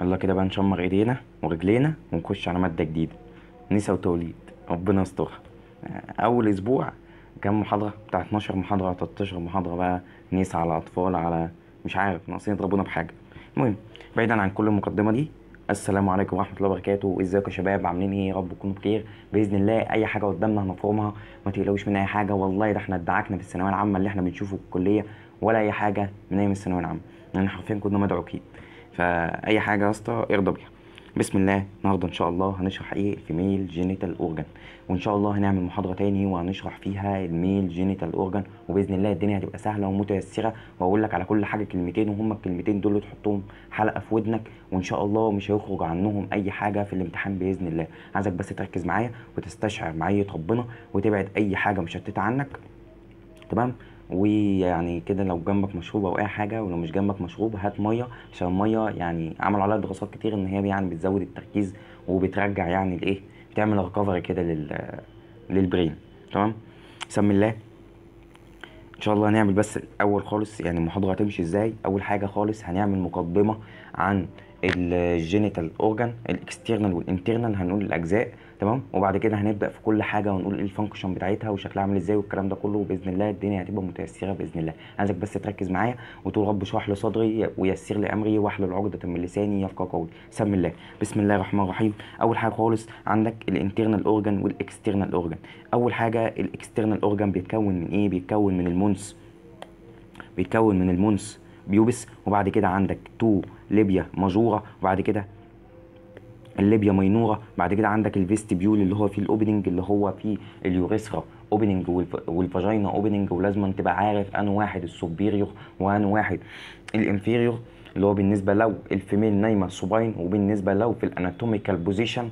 يلا كده بقى نشمر ايدينا ورجلينا ونخش على مادة جديدة. نسا وتوليد، ربنا يسترها. اول اسبوع كام محاضرة؟ بتاع 12 محاضرة 13 محاضرة بقى. نسا على اطفال على مش عارف ناقصين يضربونا بحاجة. المهم، بعيدا عن كل المقدمة دي، السلام عليكم ورحمة الله وبركاته. ازيكم يا شباب؟ عاملين ايه؟ يا رب تكونوا بخير باذن الله. اي حاجة قدامنا هنفرمها، ما تقلقوش من اي حاجة. والله ده احنا ادعكنا في الثانوية العامة اللي احنا بنشوفه في الكلية ولا اي حاجة من ايام الثانوية العامة، يعني حرفيا كنا مدعوكين. فاي حاجه يا اسطى ارضى بيها. بسم الله. النهارده ان شاء الله هنشرح ايه؟ الفيميل جينيتال اورجان. وان شاء الله هنعمل محاضره تاني وهنشرح فيها الميل جينيتال اورجان، وباذن الله الدنيا هتبقى سهله ومتيسره، واقول لك على كل حاجه كلمتين، وهم الكلمتين دول اللي تحطهم حلقه في ودنك، وان شاء الله مش هيخرج عنهم اي حاجه في الامتحان باذن الله. عايزك بس تركز معايا وتستشعر معيه ربنا وتبعد اي حاجه مشتته عنك. تمام. ويعني كده لو جنبك مشروب او اي حاجه، ولو مش جنبك مشروب هات ميه، عشان الميه يعني عملوا عليها دراسات كتير ان هي يعني بتزود التركيز وبترجع يعني الايه، بتعمل ريكفري كده للبرين. تمام. بسم الله. ان شاء الله هنعمل بس الاول خالص يعني المحاضره هتمشي ازاي. اول حاجه خالص هنعمل مقدمه عن الجينيتال اورجان، الاكسترنال والانترنال، هنقول الاجزاء. تمام. وبعد كده هنبدا في كل حاجه ونقول ايه الفانكشن بتاعتها وشكلها عامل ازاي والكلام ده كله، وباذن الله الدنيا هتبقى متيسره باذن الله. عايزك بس تركز معايا وتقول رب اشرح لي صدري ويسر لي امري واحلل عقده من لساني يفقهوا قولي. بسم الله. بسم الله الرحمن الرحيم. اول حاجه خالص عندك الانترنال اورجان والاكسترنال اورجان. اول حاجه الاكسترنال اورجان بيتكون من ايه؟ بيتكون من المونس، بيتكون من المونس بيوبس، وبعد كده عندك تو ليبيا ماجورا، وبعد كده الليبيا ماينورا، بعد كده عندك الفيستبيول اللي هو فيه الاوبننج اللي هو فيه اليوريثرا اوبننج والفاجينا اوبننج. ولازم تبقى عارف انه واحد السوبيريور وانه واحد الانفيريور، اللي هو بالنسبه لو الفيميل نايمه سوباين، وبالنسبه لو في الاناتوميكال بوزيشن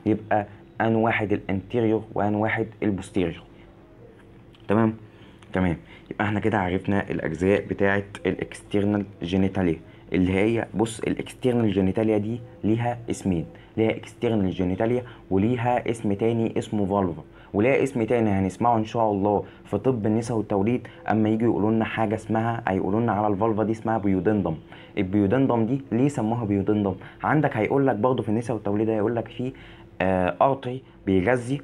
يبقى انه واحد الانتيريور وانه واحد البوستيريور. تمام. تمام. يبقى احنا كده عرفنا الاجزاء بتاعه الاكسترنال جينيتاليا، اللي هي بص الاكسترنال جينيتاليا دي ليها اسمين، ليها اكسترنال جينيتاليا وليها اسم تاني اسمه فالفا، وليها اسم تاني هنسمعه ان شاء الله في طب النساء والتوليد اما يجي يقولوا لنا حاجه اسمها، هيقولوا لنا على الفالفا دي اسمها بيودندم. البيودندم دي ليه سموها بيودندم؟ عندك هيقول لك برضه في النساء والتوليد هيقول لك في ارتري بيغذي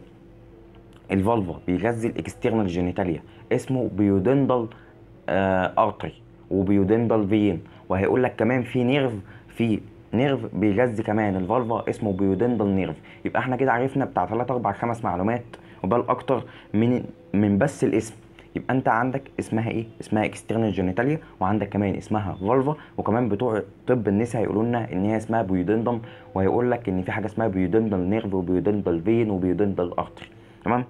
الفالفا، بيغذي الاكسترنال جينيتاليا، اسمه بيودندل ارتري وبيودندل فين. وهيقول لك كمان في نيرف، في نيرف بيغذي كمان الفالفا اسمه بيودندل نيرف. يبقى احنا كده عرفنا بتاع 3 4 5 معلومات وبل اكتر من بس الاسم. يبقى انت عندك اسمها ايه؟ اسمها اكسترنال جينيتاليا، وعندك كمان اسمها فالفا، وكمان بتوع طب النساء هيقولوا لنا ان هي اسمها بيودندم، وهيقول لك ان في حاجه اسمها بيودندل نيرف وبيودندل فين وبيودندل ارتري. تمام.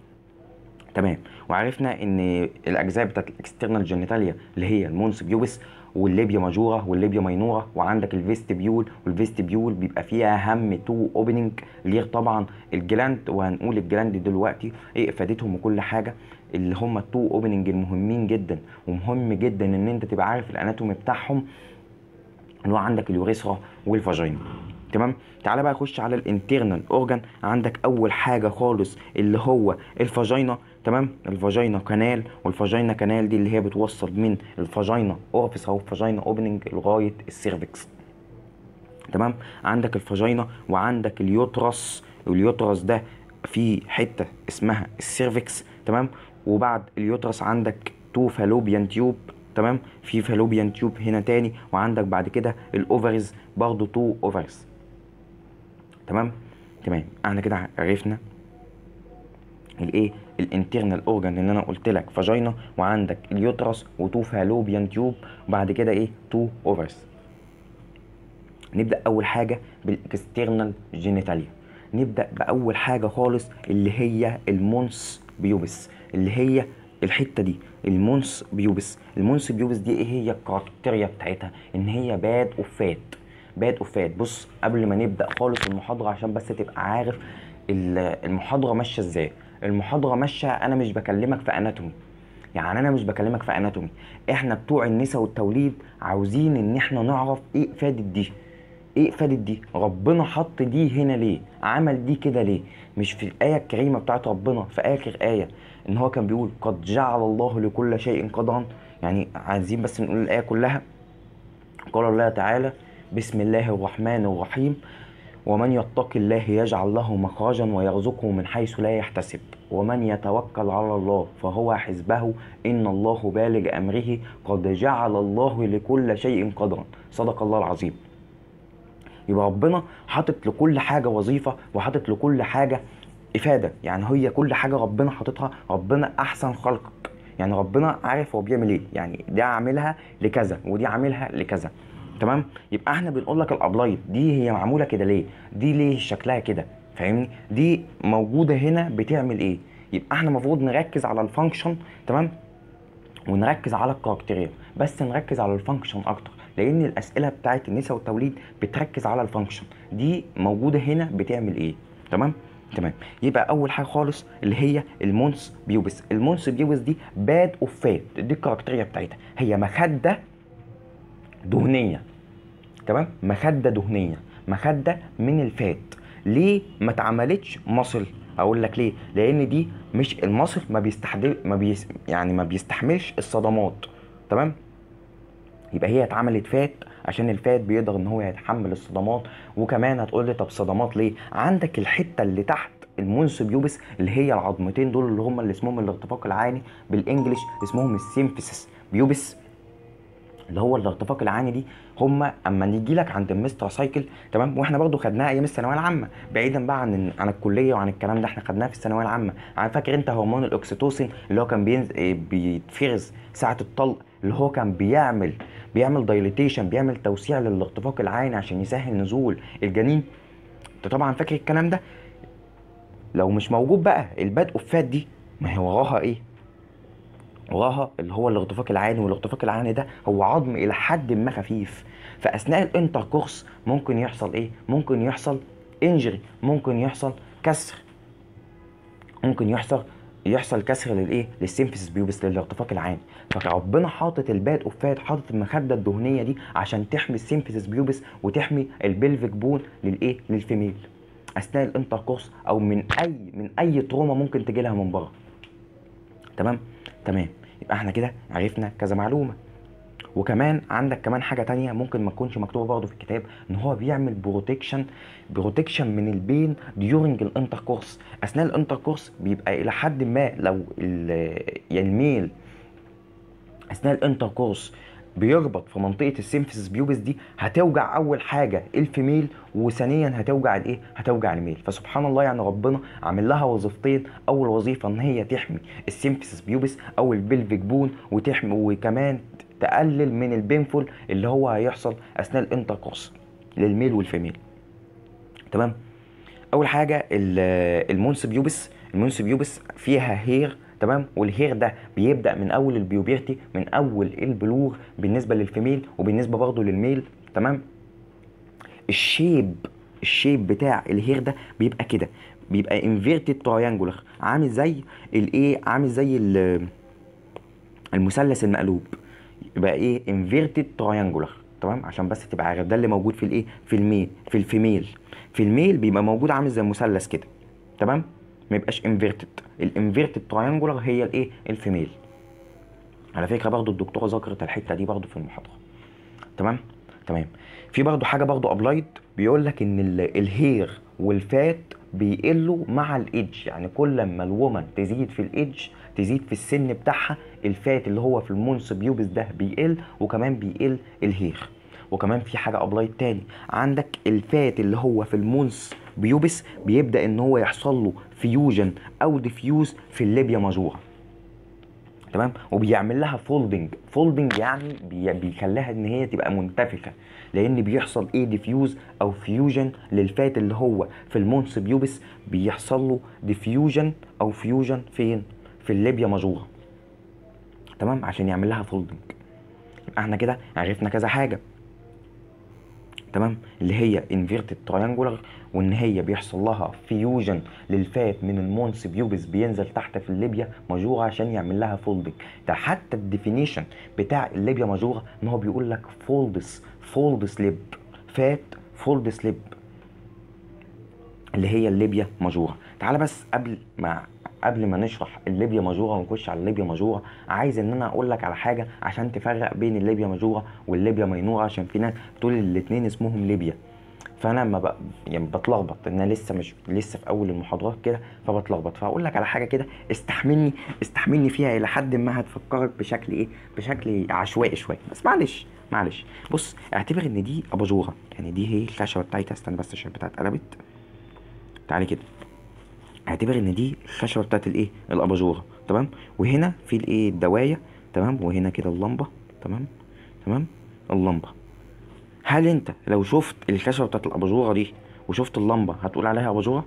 تمام. وعرفنا ان الاجزاء بتاعت الاكسترنال جينيتاليا اللي هي المونس بيوبس والليبيا ماجورا والليبيا ماينورا، وعندك الفيستبيول، والفيستبيول بيبقى فيها اهم تو اوبننج غير طبعا الجلاند، وهنقول الجلاند دلوقتي ايه افادتهم وكل حاجه، اللي هم التو اوبننج المهمين جدا. ومهم جدا ان انت تبقى عارف الاناتومي بتاعهم، اللي هو عندك اليوريثرا والفاجينا. تمام. تعالى بقى اخش على الانترنال اورجان. عندك اول حاجه خالص اللي هو الفاجينا. تمام. الفاجينا كانال، والفاجينا كانال دي اللي هي بتوصل من الفاجينا اورفيس او فاجينا اوبننج لغايه السيرفكس. تمام. عندك الفاجينا وعندك اليوترس، واليوترس ده في حته اسمها السيرفكس. تمام. وبعد اليوترس عندك تو فالوبيان تيوب. تمام. في فالوبيان تيوب هنا تاني، وعندك بعد كده الاوفرز برضو تو اوفرز. تمام. تمام. احنا كده عرفنا الايه الانترنال اورجان اللي انا قلت لك فاجينا، وعندك اليوترس وتو فالوبيان تيوب، وبعد كده ايه تو اوفرز. نبدا اول حاجه بالاكسترنال جينيتاليا. نبدا باول حاجه خالص اللي هي المونس بيوبس، اللي هي الحته دي المونس بيوبس. المونس بيوبس دي ايه هي الكاركتيريا بتاعتها؟ ان هي باد اوف فات، باد اوف فات. بص قبل ما نبدا خالص المحاضره عشان بس تبقى عارف المحاضره ماشيه ازاي. المحاضره ماشيه، انا مش بكلمك في اناتومي، يعني انا مش بكلمك في اناتومي، احنا بتوع النساء والتوليد عاوزين ان احنا نعرف ايه افاده دي، ايه افاده دي، ربنا حط دي هنا ليه، عمل دي كده ليه. مش في الايه الكريمه بتاعت ربنا في اخر ايه ان هو كان بيقول قد جعل الله لكل شيء قدرا؟ يعني عايزين بس نقول الايه كلها. قال الله تعالى بسم الله الرحمن الرحيم. ومن يتق الله يجعل له مخرجا ويرزقه من حيث لا يحتسب ومن يتوكل على الله فهو حسبه إن الله بالغ أمره قد جعل الله لكل شيء قدرا. صدق الله العظيم. يبقى ربنا حاطط لكل حاجة وظيفة وحاطط لكل حاجة إفادة. يعني هي كل حاجة ربنا حاططها، ربنا أحسن خلقك. يعني ربنا عارف هو بيعمل إيه، يعني دي عاملها لكذا ودي عاملها لكذا. تمام. يبقى احنا بنقول لك الابلايد دي هي معموله كده ليه، دي ليه شكلها كده، فاهمني؟ دي موجوده هنا بتعمل ايه. يبقى احنا المفروض نركز على الفانكشن، تمام، ونركز على الكاركتيريا، بس نركز على الفانكشن اكتر، لان الاسئله بتاعت النساء والتوليد بتركز على الفانكشن دي موجوده هنا بتعمل ايه. تمام. تمام. يبقى اول حاجه خالص اللي هي المونس بيوبس. المونس بيوبس دي باد اوف فات، دي الكاركتيريا بتاعتها، هي مخده دهنيه. تمام. مخده دهنيه، مخده من الفات. ليه ما اتعملتش مصل؟ اقول لك ليه. لان دي مش المصل ما بيستحملش الصدمات. تمام. يبقى هي اتعملت فات عشان الفات بيقدر ان هو يتحمل الصدمات. وكمان هتقول لي طب صدمات ليه؟ عندك الحته اللي تحت المونس بيوبس اللي هي العظمتين دول اللي هم اللي اسمهم الارتفاق العاني، بالانجلش اسمهم السيمفيسيس بيوبس، اللي هو الارتفاق العاني دي. هما اما نيجي لك عند المستر سايكل، تمام، واحنا برضو خدناها ايام الثانويه العامه، بعيدا بقى عن الكليه وعن الكلام ده، احنا خدناها في الثانويه العامه. يعني فاكر انت هرمون الاكسيتوسين اللي هو كان بيتفرز ساعه الطلق، اللي هو كان بيعمل دايليتيشن، بيعمل توسيع للارتفاق العاني عشان يسهل نزول الجنين. انت طبعا فاكر الكلام ده. لو مش موجود بقى الباد اوفات دي، ما هي وراها ايه؟ وراها اللي هو الارتفاق العاني، والارتفاق العاني ده هو عظم الى حد ما خفيف. فاثناء الانتركورس ممكن يحصل ايه؟ ممكن يحصل انجري، ممكن يحصل كسر، ممكن يحصل كسر للايه؟ للسيمفيسيس بيوبس، للارتفاق العاني. فربنا حاطط الباد اوفات، حاطط المخده الدهنيه دي عشان تحمي السيمفيسيس بيوبس وتحمي البلفيك بون للايه؟ للفيميل اثناء الانتركورس، او من اي تروما ممكن تجي لها من بره. تمام. تمام. يبقى احنا كده عرفنا كذا معلومه. وكمان عندك كمان حاجه تانية ممكن ما تكونش مكتوبه برضه في الكتاب، ان هو بيعمل بروتكشن من البين ديورنج الانتركورس. اثناء الانتركورس بيبقى الى حد ما لو يعني الميل اثناء الانتركورس بيربط في منطقه السيمفيسيس بيوبس دي، هتوجع اول حاجه الفيميل، وثانيا هتوجع الايه؟ هتوجع الميل. فسبحان الله، يعني ربنا عامل لها وظيفتين. اول وظيفه ان هي تحمي السيمفيسيس بيوبس او البلفيك بون، وتحمي وكمان تقلل من البينفول اللي هو هيحصل اثناء الانتركورس للميل والفيميل. تمام. اول حاجه المونس بيوبس فيها هير. تمام. والهير ده بيبدا من اول البيوبيرتي، من اول البلوغ بالنسبه للفيميل وبالنسبه برضه للميل. تمام. الشيب بتاع الهير ده بيبقى كده، بيبقى انفيرتد تراينجولار، عامل زي المثلث المقلوب. يبقى ايه؟ انفيرتد تراينجولار. تمام. عشان بس تبقى عارف ده اللي موجود في الايه؟ في الميل بيبقى موجود عامل زي المثلث كده. تمام. ما يبقاش انفيرتد. الانفيرتد تراينجولار هي الايه؟ الفيميل. على فكره برضو الدكتوره ذكرت الحته دي برضو في المحاضره. تمام. تمام. في برضو حاجه برضو ابلايد، بيقول لك ان الهير والفات بيقلوا مع الايدج. يعني كل ما الومن تزيد في الايدج، تزيد في السن بتاعها، الفات اللي هو في المونس بيوبس ده بيقل، وكمان بيقل الهير. وكمان في حاجه ابلايد تاني، عندك الفات اللي هو في المونس بيوبس بيبدا ان هو يحصل له فيوجن او ديفيوز في الليبيا ماجورا. تمام. وبيعمل لها فولدنج يعني بيخليها ان هي تبقى منتفخه، لان بيحصل ايه؟ ديفيوز او فيوجن للفات اللي هو في المونس بيوبس، بيحصل له ديفيوجن او فيوجن فين؟ في الليبيا ماجورا. تمام. عشان يعمل لها فولدنج. يبقى احنا كده عرفنا كذا حاجه. تمام. اللي هي انفيرتد تراينجولار، وان هي بيحصل لها فيوجن للفات من المونس بيوبس بينزل تحت في الليبيا ماجورا عشان يعمل لها فولدنج. ده حتى الديفينيشن بتاع الليبيا ماجورا ان هو بيقول لك فولد سليب، فات فولد سليب، اللي هي الليبيا ماجورا. تعالى بس قبل ما قبل ما نشرح الليبيا ماجورا ونخش على الليبيا ماجورا، عايز ان انا اقول لك على حاجه عشان تفرق بين الليبيا ماجورا والليبيا ماينورا، عشان في ناس بتقول الاتنين اسمهم ليبيا. فانا ما ب... يعني بتلخبط، ان انا لسه في اول المحاضرات كده، فبتلخبط. فهقول لك على حاجه كده، استحملني فيها الى حد ما هتفكرك بشكل ايه، بشكل عشوائي شويه، بس معلش. بص، اعتبر ان دي اباجوره، يعني دي هي الخشبه بتاعتها. استنى بس عشان بتاعت قلبت. تعالي كده، اعتبر ان دي الخشبه بتاعت الايه، الاباجوره. تمام. وهنا في الايه، الدوايه. تمام. وهنا كده اللمبه. تمام. اللمبه. هل انت لو شفت الخشبه بتاعت الاباجوره دي وشفت اللمبه هتقول عليها اباجوره؟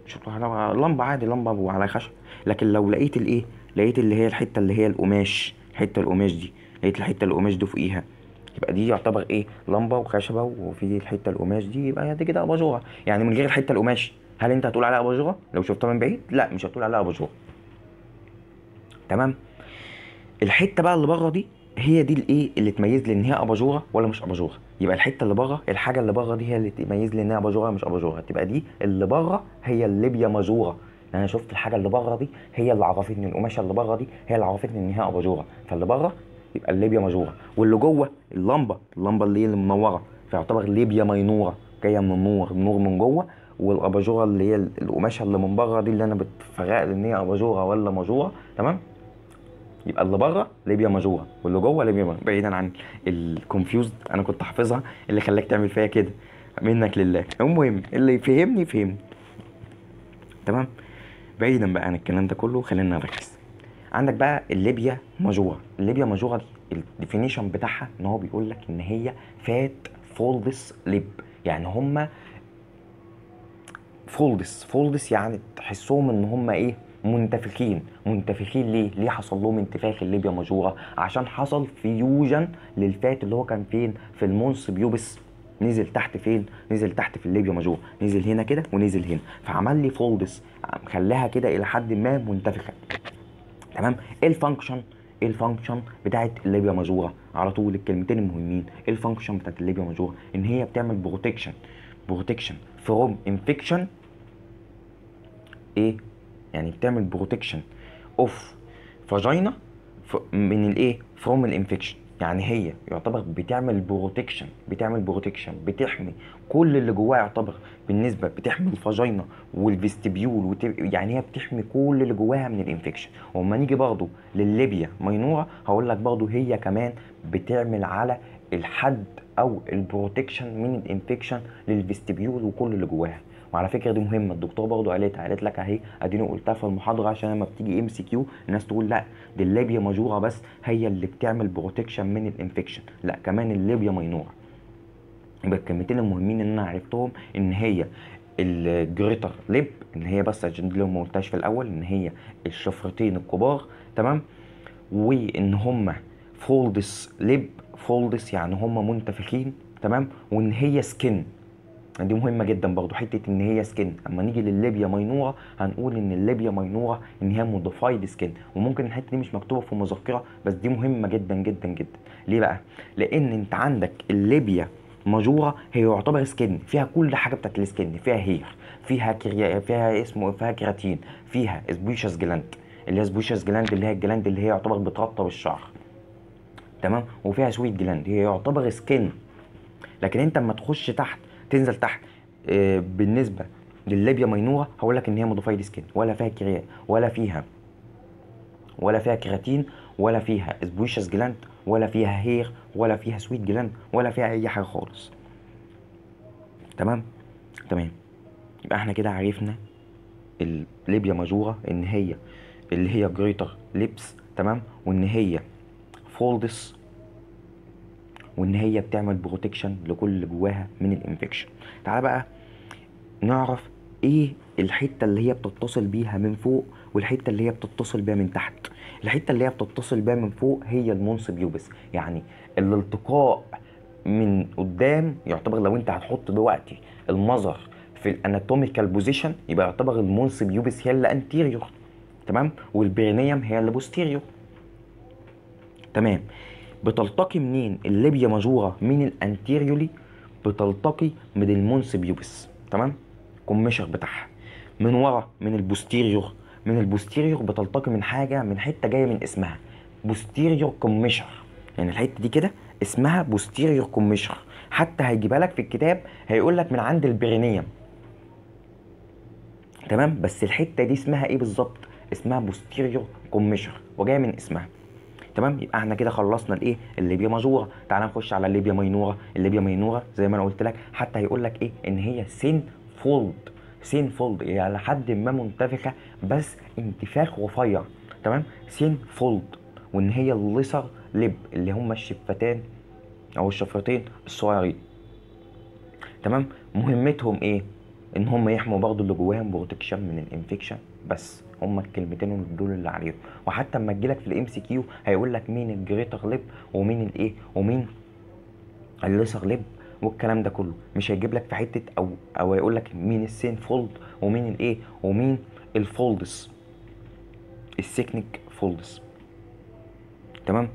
مش هتقول عليها لمبه، عادي لمبه وعلى خشب. لكن لو لقيت الايه، لقيت اللي هي الحته اللي هي القماش، القماش دي، لقيت الحته القماش دي فوقيها، يبقى دي يعتبر ايه، لمبه وخشبه، وفي الحته القماش دي، يبقى دي كده اباجوره. يعني من غير الحته القماش هل انت هتقول عليها اباجوره؟ لو شفتها من بعيد لا، مش هتقول عليها اباجوره. تمام. الحته بقى اللي بره دي، هي دي الايه اللي تميز لي ان هي اباجوره ولا مش اباجوره. يبقى الحته اللي بره، الحاجه اللي بره دي هي اللي تميز لي ان هي اباجوره ولا مش اباجوره. تبقى دي اللي بره هي الليبيا ماجوره. انا شفت الحاجه اللي بره دي هي اللي عرفتني، القماشه اللي بره دي هي اللي عرفتني ان هي اباجوره. فاللي بره يبقى الليبيا ماجوره، واللي جوه اللمبه اللي هي اللي منوره، فيعتبر ليبيا ماينوره، جايه من النور من جوه. والاباجوره اللي هي القماشه اللي من بره دي، اللي انا بتفرق ان هي اباجوره ولا ماجوره. تمام. يبقى اللي بره ليبيا ماجوره، واللي جوه ليبيا ماجوره. بعيدا عن الكونفيوزد، انا كنت حافظها، اللي خلاك تعمل فيا كده، منك لله. المهم اللي فهمني. تمام. بعيدا بقى عن الكلام ده كله، خلينا نركز. عندك بقى الليبيا ماجوره. الليبيا ماجوره دي الديفينيشن بتاعها ان هو بيقول لك ان هي فات فولدس ليب. يعني هما فولدس يعني تحسهم ان هم ايه، منتفخين. ليه حصل لهم انتفاخ الليبيا ماجورا؟ عشان حصل فيوجن للفات اللي هو كان فين، في المونس بيوبس. نزل تحت فين؟ نزل تحت في الليبيا ماجورا، نزل هنا كده ونزل هنا، فعمل لي فولدس، خلاها كده الى حد ما منتفخه. تمام. ايه الفانكشن بتاعت الليبيا ماجورا؟ على طول الكلمتين المهمين. ايه الفانكشن بتاعت الليبيا ماجورا؟ ان هي بتعمل بروتكشن فروم انفكشن. ايه يعني؟ بتعمل بروتكشن اوف فاجينا من الايه، فروم الانفكشن. يعني هي يعتبر بتعمل بروتكشن بتحمي كل اللي جواها. يعتبر بالنسبه بتحمي الفاجينا والفيستبيول، يعني هي بتحمي كل اللي جواها من الانفكشن. وما نيجي برضو للليبيا ماينورا، هقول لك برضو هي كمان بتعمل على الحد او البروتكشن من الانفكشن للفيستبيول وكل اللي جواها. وعلى فكره دي مهمه، الدكتور برضه قالت لك اهي، اديني قلتها في المحاضره، عشان لما بتيجي MCQ الناس تقول لا دي الليبيا ماجوره بس هي اللي بتعمل بروتكشن من الانفكشن، لا كمان الليبيا ماينوره. يبقى الكلمتين المهمين ان انا عرفتهم، ان هي الجريتر ليب، ان هي بس عشان دي لو ما قلتهاش في الاول، ان هي الشفرتين الكبار. تمام. وان هم فولدس يعني هم منتفخين. تمام. وان هي سكن، دي مهمه جدا برضو، حته ان هي سكن. اما نيجي للليبيا ماينوره هنقول ان الليبيا ماينوره ان هي موديفايد سكن. وممكن الحته دي مش مكتوبه في المذكره، بس دي مهمه جدا جدا جدا. ليه بقى؟ لان انت عندك الليبيا ماجوره هي يعتبر سكن، فيها كل حاجه بتاعت السكن، فيها هير، فيها كيراتين، فيها سبويشس جلاند، اللي هي سبويشس جلاند اللي هي الجلاند اللي هي يعتبر بترطب الشعر. تمام. وفيها سويت جلاند، هي يعتبر سكن. لكن انت اما تخش تحت، تنزل تحت، بالنسبه للليبيا ماينوره هقول لك ان هي موديفايد سكين، ولا فيها كريات، ولا فيها كيراتين، ولا فيها سبويشس جلاند، ولا فيها هير، ولا فيها سويت جلاند، ولا فيها اي حاجه خالص. تمام. يبقى احنا كده عرفنا الليبيا ماجوره ان هي اللي هي جريتر ليبس. تمام. وان هي فولدس، وان هي بتعمل بروتكشن لكل اللي جواها من الانفكشن. تعال بقى نعرف ايه الحته اللي هي بتتصل بيها من فوق والحته اللي هي بتتصل بيها من تحت. الحته اللي هي بتتصل بيها من فوق هي المونس بيوبس، يعني الالتقاء من قدام. يعتبر لو انت هتحط دلوقتي المظهر في الاناتوميكال بوزيشن، يبقى يعتبر المونس بيوبس هي اللي انتيريور. تمام. والبرينيوم هي اللي بوستيريور. تمام. بتلتقي منين الليبيا ماجورا من الانتيريولي؟ بتلتقي من المونس بيوبس. تمام. كوميشر بتاعها من ورا من البوستيريور من البوستيريور بتلتقي من حاجه، من حته جايه من اسمها بوستيريور كوميشر. يعني الحته دي كده اسمها بوستيريور كوميشر، حتى هيجيبها لك في الكتاب هيقول لك من عند البرينيوم. تمام، بس الحته دي اسمها ايه بالظبط؟ اسمها بوستيريور كوميشر وجايه من اسمها. تمام، يبقى احنا كده خلصنا الايه؟ الليبيا ماجورا. تعال نخش على الليبيا ماينورا. الليبيا ماينورا زي ما انا قلت لك، حتى هيقول لك ايه؟ ان هي سين فولد. سين فولد يعني لحد ما منتفخه بس انتفاخ رفيع. تمام، سين فولد. وان هي الليسر لب اللي هم الشفتان او الشفرتين الصغيرين. تمام، مهمتهم ايه؟ ان هم يحموا برضو اللي جواهم بروتكشن من الانفكشن. بس هما الكلمتين دول اللي عليهم. وحتى اما تجيلك في الام سي كيو هيقول لك مين الجريتر ليب ومين الايه ومين الليسر ليب والكلام ده كله. مش هيجيب لك في حته او هيقول لك مين السين فولد ومين الايه ومين الفولدس، السيكنيك فولدس. تمام،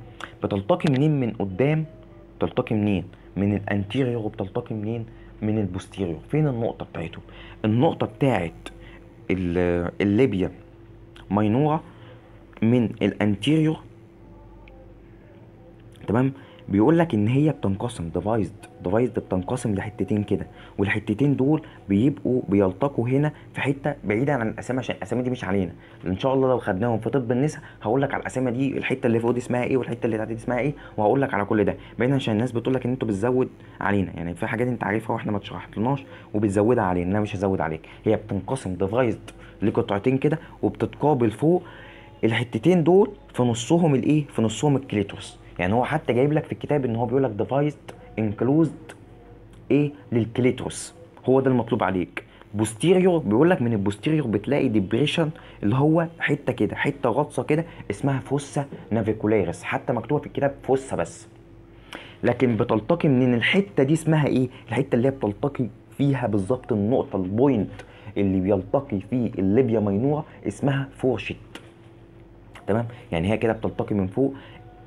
بتلتقي منين من قدام؟ بتلتقي منين؟ من الانتيريور. وبتلتقي منين؟ من البوستيريور. فين النقطه بتاعتهم؟ النقطه بتاعت الليبيا ماينورا من الانتيريور. تمام، بيقول لك ان هي بتنقسم ديفايزد بتنقسم لحتتين كده، والحتتين دول بيبقوا بيلتقوا هنا في حته بعيده عن الاسامي عشان الاسامي دي مش علينا. ان شاء الله لو خدناهم في طب النساء هقول لك على الاسامي دي، الحته اللي فوق دي اسمها ايه والحته اللي تحت دي اسمها ايه، وهقول لك على كل ده بعيدا عشان الناس بتقول لك ان انتوا بتزود علينا. يعني في حاجات انت عارفها واحنا ما اتشرحتلناش وبتزودها علينا، انا مش هزود عليك. هي بتنقسم ديفايزد لقطعتين كده وبتتقابل فوق الحتتين دول، في نصهم الايه؟ في نصهم الكليتوس. يعني هو حتى جايب لك في الكتاب ان هو بيقول لك ديفايسد انكلوزد ايه للكليتوس. هو ده المطلوب عليك. بوستيريور بيقول لك من البوستيريور بتلاقي ديبريشن اللي هو حته كده، حته غطسه كده اسمها فوسا نافيكولاريس، حتى مكتوبه في الكتاب فوسا بس. لكن بتلتقي من الحته دي اسمها ايه؟ الحته اللي هي بتلتقي فيها بالظبط النقطه البوينت اللي بيلتقي فيه الليبيا ماينورا اسمها فورشيت. تمام، يعني هي كده بتلتقي من فوق،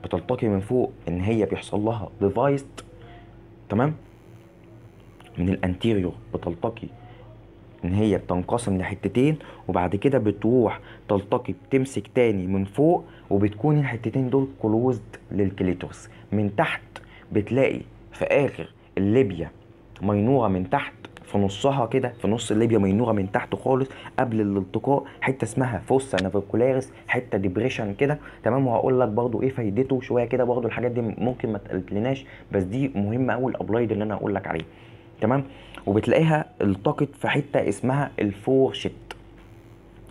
بتلتقي من فوق ان هي بيحصل لها ديفايسد. تمام، من الانتيريور بتلتقي ان هي بتنقسم لحتتين، وبعد كده بتروح تلتقي بتمسك تاني من فوق، وبتكون الحتتين دول كلوزد للكليتوس. من تحت بتلاقي في اخر الليبيا ماينورا من تحت في نصها كده، في نص الليبيا ماينورا من تحت خالص قبل الالتقاء حته اسمها فوسا نافيكولاريس، حته ديبريشن كده. تمام، وهقول لك برضو ايه فايدته شويه كده. برضو الحاجات دي ممكن ما تقلقناش، بس دي مهمه قوي الابلايد اللي انا هقول لك عليه. تمام، وبتلاقيها التقت في حته اسمها الفورشيت.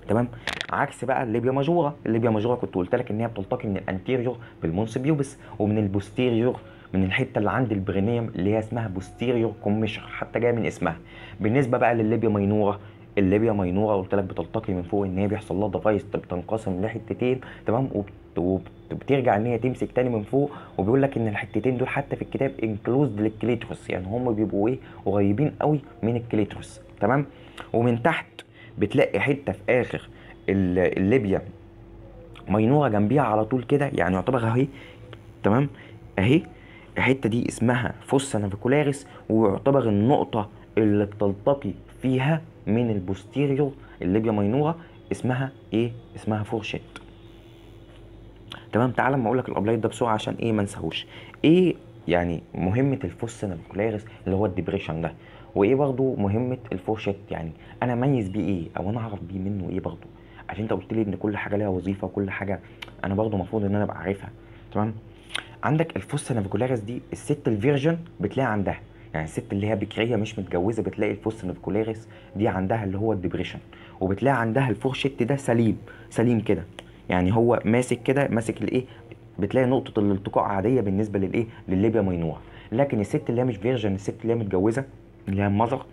تمام، عكس بقى الليبيا ماجورا. الليبيا ماجورا كنت قلت لك ان هي بتلتقي من الانتيريور بالمونس بيوبس، ومن البوستيريور من الحته اللي عند البرينيوم اللي هي اسمها بوستيريور كوميشر، حتى جايه من اسمها. بالنسبه بقى للليبيا ماينورا، الليبيا ماينورا قلت لك بتلتقي من فوق ان هي بيحصل لها ديفايس بتنقسم لحتتين. تمام، وبترجع ان هي تمسك تاني من فوق. وبيقول لك ان الحتتين دول حتى في الكتاب انكلوزد للكليتروس، يعني هم بيبقوا ايه؟ قريبين قوي من الكليتروس. تمام، ومن تحت بتلاقي حته في اخر الليبيا ماينورا جنبيها على طول كده، يعني يعتبر اهي. تمام، اهي الحته دي اسمها فوسا نافيكولاريس، ويعتبر النقطه اللي بتلتقي فيها من البوستيريور الليبيا ماينورا اسمها ايه؟ اسمها فورشيت. تمام، تعال اما اقول لك الابلايد ده بسرعه عشان ايه ما انساهوش. ايه يعني مهمه الفوسا نافيكولاريس اللي هو الديبريشن ده؟ وايه برضو مهمه الفورشيت؟ يعني انا اميز بيه ايه او انا اعرف بيه منه ايه برضو؟ عشان انت قلت لي ان كل حاجه ليها وظيفه وكل حاجه انا برضو المفروض ان انا ابقى عارفها. تمام، عندك الفوسا نافيكولاريس دي الست الفيرجن بتلاقي عندها، يعني الست اللي هي بكريه مش متجوزه بتلاقي الفوسا نافيكولاريس دي عندها اللي هو الديبريشن. وبتلاقي عندها الفورشيت ده سليم، سليم كده، يعني هو ماسك كده، ماسك الايه؟ بتلاقي نقطه الالتقاء عاديه بالنسبه للايه؟ للليبيا ماينورا. لكن الست اللي هي مش فيرجن، الست اللي هي متجوزه اللي هي المذر،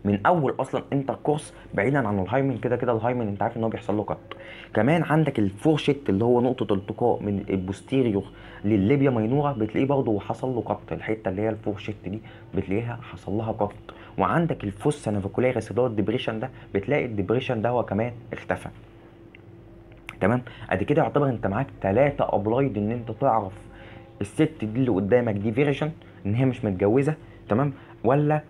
من اول اصلا انتر كورس بعيدا عن الهايمن، كده كده الهايمن انت عارف ان هو بيحصل له قط. كمان عندك الفورشيت اللي هو نقطه التقاء من البوستيريور للليبيا ماينورا، بتلاقيه برضه حصل له قط. الحته اللي هي الفورشيت دي بتلاقيها حصل لها قط. وعندك الفوسا نافيكولاريس اللي هو الديبريشن ده، بتلاقي الديبريشن ده هو كمان اختفى. تمام، ادي كده يعتبر انت معاك 3 ابلايد ان انت تعرف الست دي اللي قدامك دي فيرجن ان هي مش متجوزه، تمام، ولا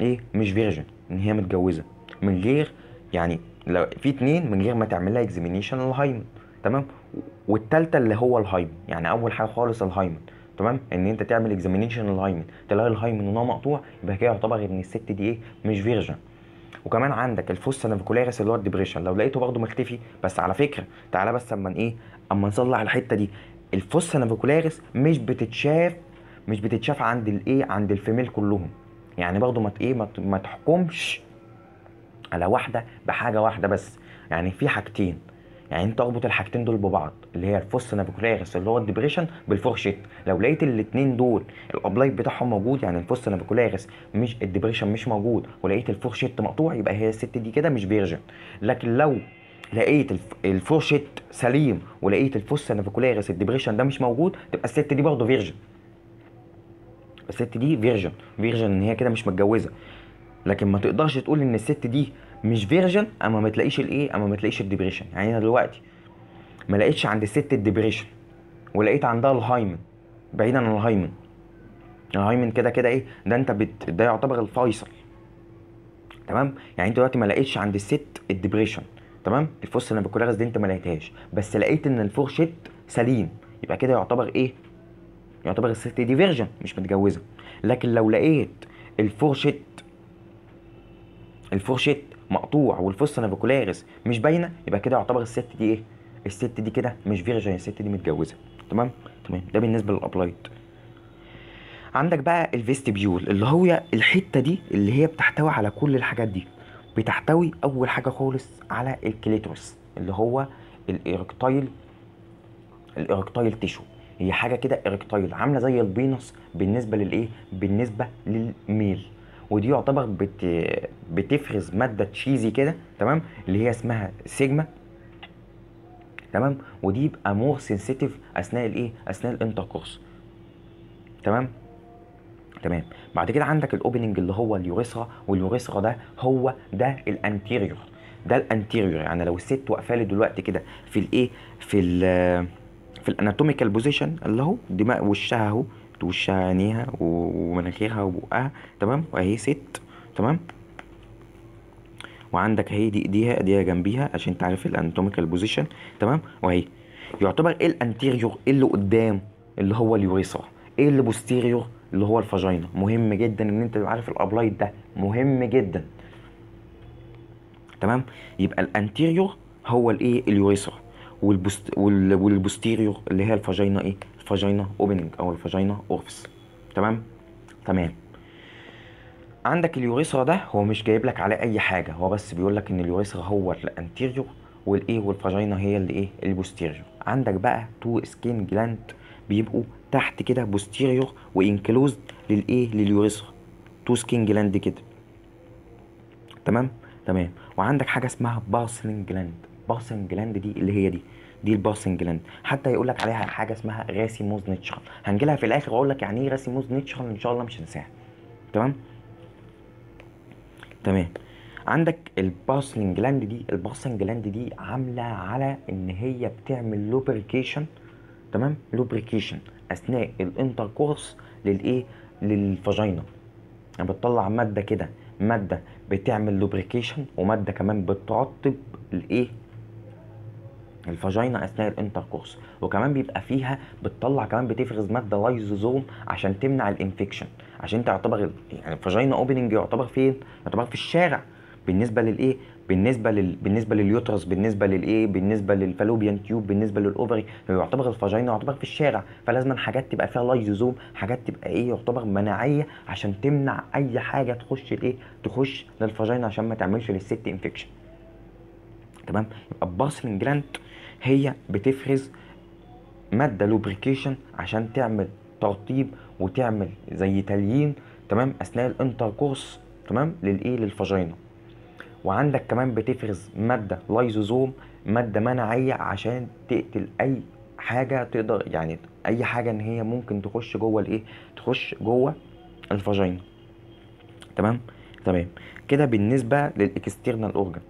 ايه مش فيرجن ان هي متجوزه، من غير يعني لو في اتنين من غير ما تعمل لها اكزامينيشن الهايمن، تمام. والتالتة اللي هو الهايمن، يعني اول حاجه خالص الهايمن، تمام. ان انت تعمل اكزامينيشن الهايمن تلاقي الهايمن ان هو مقطوع، يبقى كده يعتبر ان الست دي ايه، مش فيرجن. وكمان عندك الفوسا نافيكولاريس اللي هو الدبريشن، لو لقيته برضه مختفي. بس على فكره تعالى بس اما ايه، اما نصلح الحته دي. الفوسا نافيكولاريس مش بتتشاف عند الايه، عند الفيميل كلهم. يعني برضه ما تحكمش على واحده بحاجه واحده بس. يعني في حاجتين، يعني انت اربط الحاجتين دول ببعض، اللي هي الفوس نافيكولاريس اللي هو الدبريشن بالفورشيت. لو لقيت الاتنين دول الابلايت بتاعهم موجود، يعني الفوس نافيكولاريس مش الدبريشن مش موجود، ولقيت الفورشيت مقطوع، يبقى هي الست دي كده مش فيرجن. لكن لو لقيت الفورشيت سليم ولقيت الفوس نافيكولاريس الدبريشن ده مش موجود، تبقى الست دي برضه فيرجن. الست دي فيرجن ان هي كده مش متجوزه. لكن ما تقدرش تقول ان الست دي مش فيرجن اما ما تلاقيش الايه، اما ما تلاقيش الدبريشن. يعني انا دلوقتي ما لقيتش عند الست الدبريشن ولقيت عندها الهايمن. بعيدا عن الهايمن كده كده ايه ده، ده يعتبر الفيصل، تمام. يعني انت دلوقتي ما لقيتش عند الست الدبريشن، تمام. الفوس نافيكولاريس دي انت ما لقيتهاش، بس لقيت ان الفورشيت سليم، يبقى كده يعتبر ايه، يعتبر الست دي فيرجن مش متجوزه. لكن لو لقيت الفورشيت الفورشيت مقطوع والفوس نافيكولاريس مش باينه، يبقى كده يعتبر الست دي ايه، الست دي كده مش فيرجن، الست دي متجوزه. تمام. تمام، ده بالنسبه للابلايت. عندك بقى الفيستبيول اللي هو الحته دي اللي هي بتحتوي على كل الحاجات دي. بتحتوي اول حاجه خالص على الكليتورس اللي هو الاركتايل تيشو. هي حاجه كده اركتايل عامله زي البينس بالنسبه للايه، بالنسبه للميل. ودي يعتبر بتفرز ماده تشيزي كده، تمام، اللي هي اسمها سيجما، تمام. ودي يبقى مور سنسيتيف اثناء الايه، اثناء الانتركورس، تمام. تمام. بعد كده عندك الاوبننج اللي هو اليوريثرا، واليوريثرا ده هو ده الانتيريور. ده الانتيريور، يعني لو الست واقفه لي دلوقتي كده في الايه، في ال في الاناتوميكال بوزيشن اللي هو دماغ وشها اهو، وشها عينيها ومناخيرها وبقها، تمام. واهي ست، تمام. وعندك اهي دي ايديها جنبيها عشان انت عارف الاناتوميكال بوزيشن، تمام. واهي يعتبر ايه الانتيريور اللي قدام اللي هو اليوريثرا، ايه اللي بوستيريور اللي هو الفاجينا. مهم جدا ان انت تبقى عارف الابلايت ده، مهم جدا، تمام. يبقى الانتيريور هو الايه، اليوريثرا، والبوستيريور اللي هي الفاجينا ايه، الفاجينا اوبننج او الفاجينا اورفس، تمام. تمام. عندك اليوريثرا ده هو مش جايب لك عليه اي حاجه، هو بس بيقول لك ان اليوريثرا هو الانتيريور والايه، والفاجينا هي اللي ايه، البوستيريور. عندك بقى تو سكين جلاند بيبقوا تحت كده بوستيريور وانكلوزد للايه، لليوريثرا. تو سكين جلاند كده، تمام. تمام. وعندك حاجه اسمها بارسلين جلاند. بارسلين جلاند دي اللي هي دي البارسلين جلاند. حتى يقول لك عليها حاجه اسمها راسيموز نيتشرال، هنجيلها في الاخر واقول لك يعني ايه راسيموز نيتشرال ان شاء الله، مش هنساها، تمام. تمام. عندك البارسلين جلاند دي، البارسلين جلاند دي عامله على ان هي بتعمل لوبريكيشن، تمام، لوبريكيشن اثناء الانتركورس للايه، للفاجينا. يعني بتطلع ماده كده، ماده بتعمل لوبريكيشن، وماده كمان بترطب الايه، الفاجينا اثناء الانتركورس. وكمان بيبقى فيها بتطلع كمان بتفرز ماده لايزوزوم عشان تمنع الانفكشن. عشان تعتبر يعني الفاجينا اوبننج يعتبر فين، يعتبر في الشارع بالنسبه للايه، بالنسبه لليوترس، بالنسبه للايه، بالنسبه للفالوبيان تيوب، بالنسبه للاوفري، يعتبر الفاجينا يعتبر في الشارع. فلازم حاجات تبقى فيها لايزوزوم، حاجات تبقى ايه، يعتبر مناعيه عشان تمنع اي حاجه تخش الايه، تخش للفاجينا عشان ما تعملش للست انفكشن، تمام. يبقى البارسلين جلاند هي بتفرز ماده لوبريكيشن عشان تعمل ترطيب وتعمل زي تليين، تمام، اثناء الانتركورس، تمام، للايه، للفاجينا. وعندك كمان بتفرز ماده لايزوزوم، ماده مناعيه عشان تقتل اي حاجه تقدر، يعني اي حاجه ان هي ممكن تخش جوه الايه، تخش جوه الفاجينا، تمام. تمام. كده بالنسبه للاكسترنال اورجان،